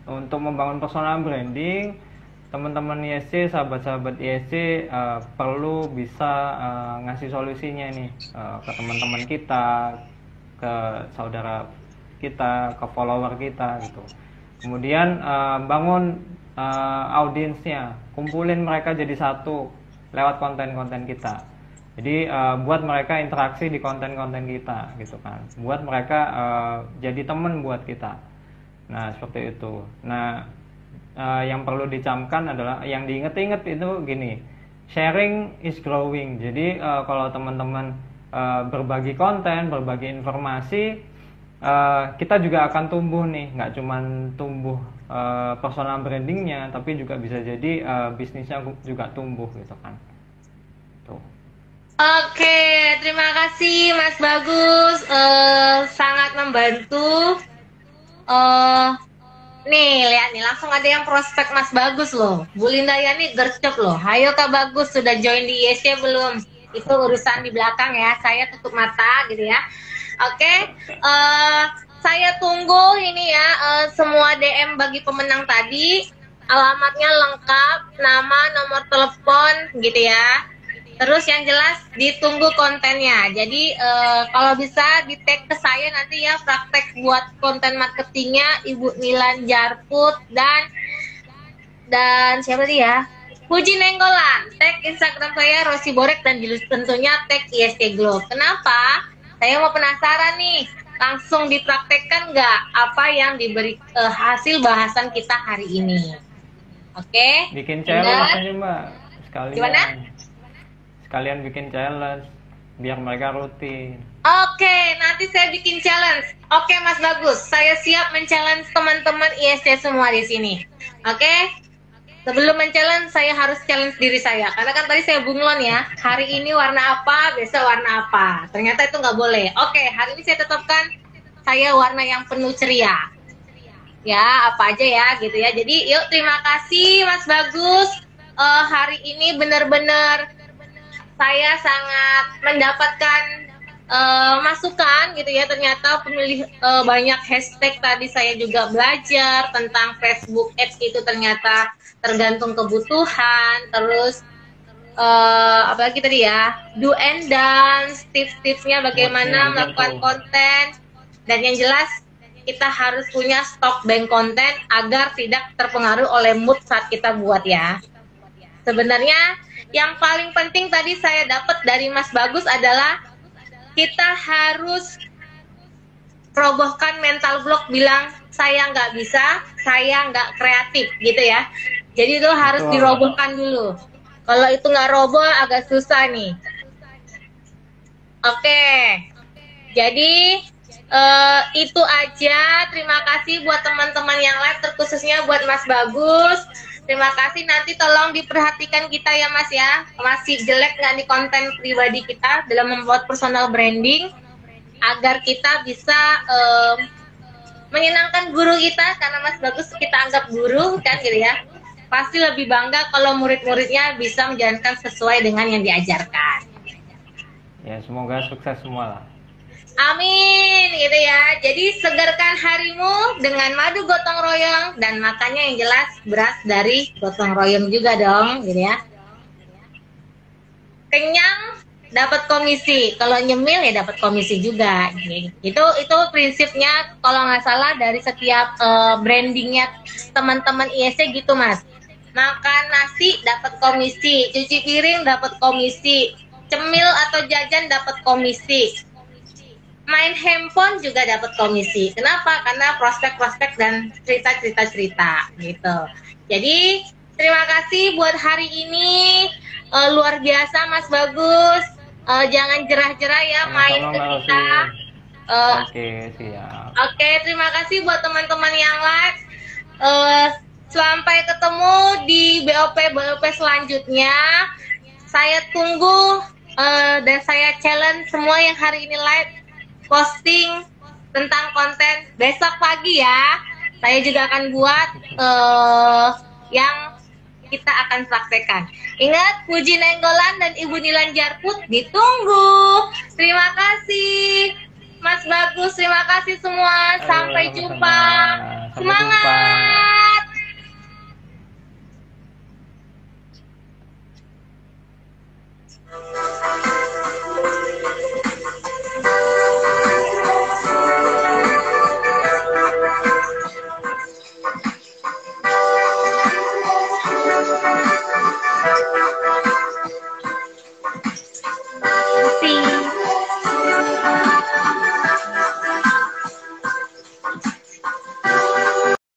untuk membangun personal branding, teman-teman ISC, sahabat-sahabat ISC perlu bisa ngasih solusinya nih ke teman-teman kita, ke saudara kita, ke follower kita gitu. Kemudian bangun audiensnya, kumpulin mereka jadi satu lewat konten-konten kita. Jadi buat mereka interaksi di konten-konten kita gitu kan, buat mereka jadi teman buat kita. Nah seperti itu. Nah yang perlu dicamkan adalah, yang diinget-inget itu gini, sharing is growing. Jadi kalau teman-teman berbagi konten, berbagi informasi, kita juga akan tumbuh nih. Nggak cuman tumbuh personal brandingnya, tapi juga bisa jadi bisnisnya juga tumbuh gitu kan. Tuh. Oke, terima kasih Mas Bagus, sangat membantu. Nih, lihat nih, langsung ada yang prospek Mas Bagus loh. Bu Linda ya nih gercep loh. Ayo Kak Bagus, sudah join di ISC belum? Itu urusan di belakang ya, saya tutup mata gitu ya. Oke, saya tunggu ini ya, semua DM bagi pemenang tadi. Alamatnya lengkap, nama, nomor telepon gitu ya. Terus yang jelas ditunggu kontennya. Jadi kalau bisa di tag ke saya nanti ya, praktek buat konten marketingnya Ibu Nilan Jarput dan siapa sih ya? Puji Nenggolan. Tag Instagram saya Rosi Borek dan tentunya tag ISC Glow. Kenapa? Saya mau penasaran nih. Langsung dipraktekkan nggak apa yang diberi hasil bahasan kita hari ini? Oke? Bikin challenge aja Mbak. Sekalian. Gimana? Sekalian bikin challenge biar mereka rutin. Oke, nanti saya bikin challenge. Oke, Mas Bagus, saya siap men-challenge teman-teman ISC semua di sini. Oke? Sebelum men-challenge, saya harus challenge diri saya. Karena kan tadi saya bunglon ya. Hari ini warna apa, besok warna apa. Ternyata itu nggak boleh. Oke, hari ini saya tetapkan saya warna yang penuh ceria. Ya, apa aja ya, gitu ya. Jadi, yuk terima kasih Mas Bagus. Hari ini benar-benar saya sangat mendapatkan masukan gitu ya. Ternyata pemilih banyak hashtag tadi saya juga belajar tentang Facebook Ads itu ternyata tergantung kebutuhan. Terus apalagi tadi ya, do and dance, tips-tipsnya bagaimana melakukan konten. Dan yang jelas kita harus punya stok bank konten agar tidak terpengaruh oleh mood saat kita buat ya. Sebenarnya yang paling penting tadi saya dapat dari Mas Bagus adalah kita harus robohkan mental block bilang saya nggak bisa, saya nggak kreatif gitu ya. Jadi itu harus dirobohkan dulu. Kalau itu nggak roboh agak susah nih. Oke, jadi itu aja. Terima kasih buat teman-teman yang live, terkhususnya buat Mas Bagus. Terima kasih, nanti tolong diperhatikan kita ya Mas ya. Masih jelek nggak di konten pribadi kita dalam membuat personal branding agar kita bisa menyenangkan guru kita, karena Mas Bagus kita anggap guru kan gitu ya. Pasti lebih bangga kalau murid-muridnya bisa menjalankan sesuai dengan yang diajarkan. Ya, semoga sukses semua lah. Amin gitu ya. Jadi segarkan harimu dengan madu gotong royong dan makannya yang jelas beras dari gotong royong juga dong gitu ya. Kenyang dapat komisi, kalau nyemil ya dapat komisi juga. Itu prinsipnya kalau nggak salah dari setiap brandingnya teman-teman ISC gitu Mas. Makan nasi dapat komisi, cuci piring dapat komisi, cemil atau jajan dapat komisi. Main handphone juga dapat komisi. Kenapa? Karena prospek-prospek dan cerita-cerita gitu. Jadi terima kasih buat hari ini, luar biasa Mas Bagus. Jangan jerah-jerah ya main ke kita. Oke, siap. Oke, terima kasih buat teman-teman yang live. Sampai ketemu di BOP selanjutnya. Saya tunggu dan saya challenge semua yang hari ini live posting tentang konten besok pagi ya. Saya juga akan buat yang kita akan praktekkan. Ingat, Puji Nenggolan dan Ibu Nilan Jarput ditunggu. Terima kasih Mas Bagus, terima kasih semua. Sampai jumpa. Semangat.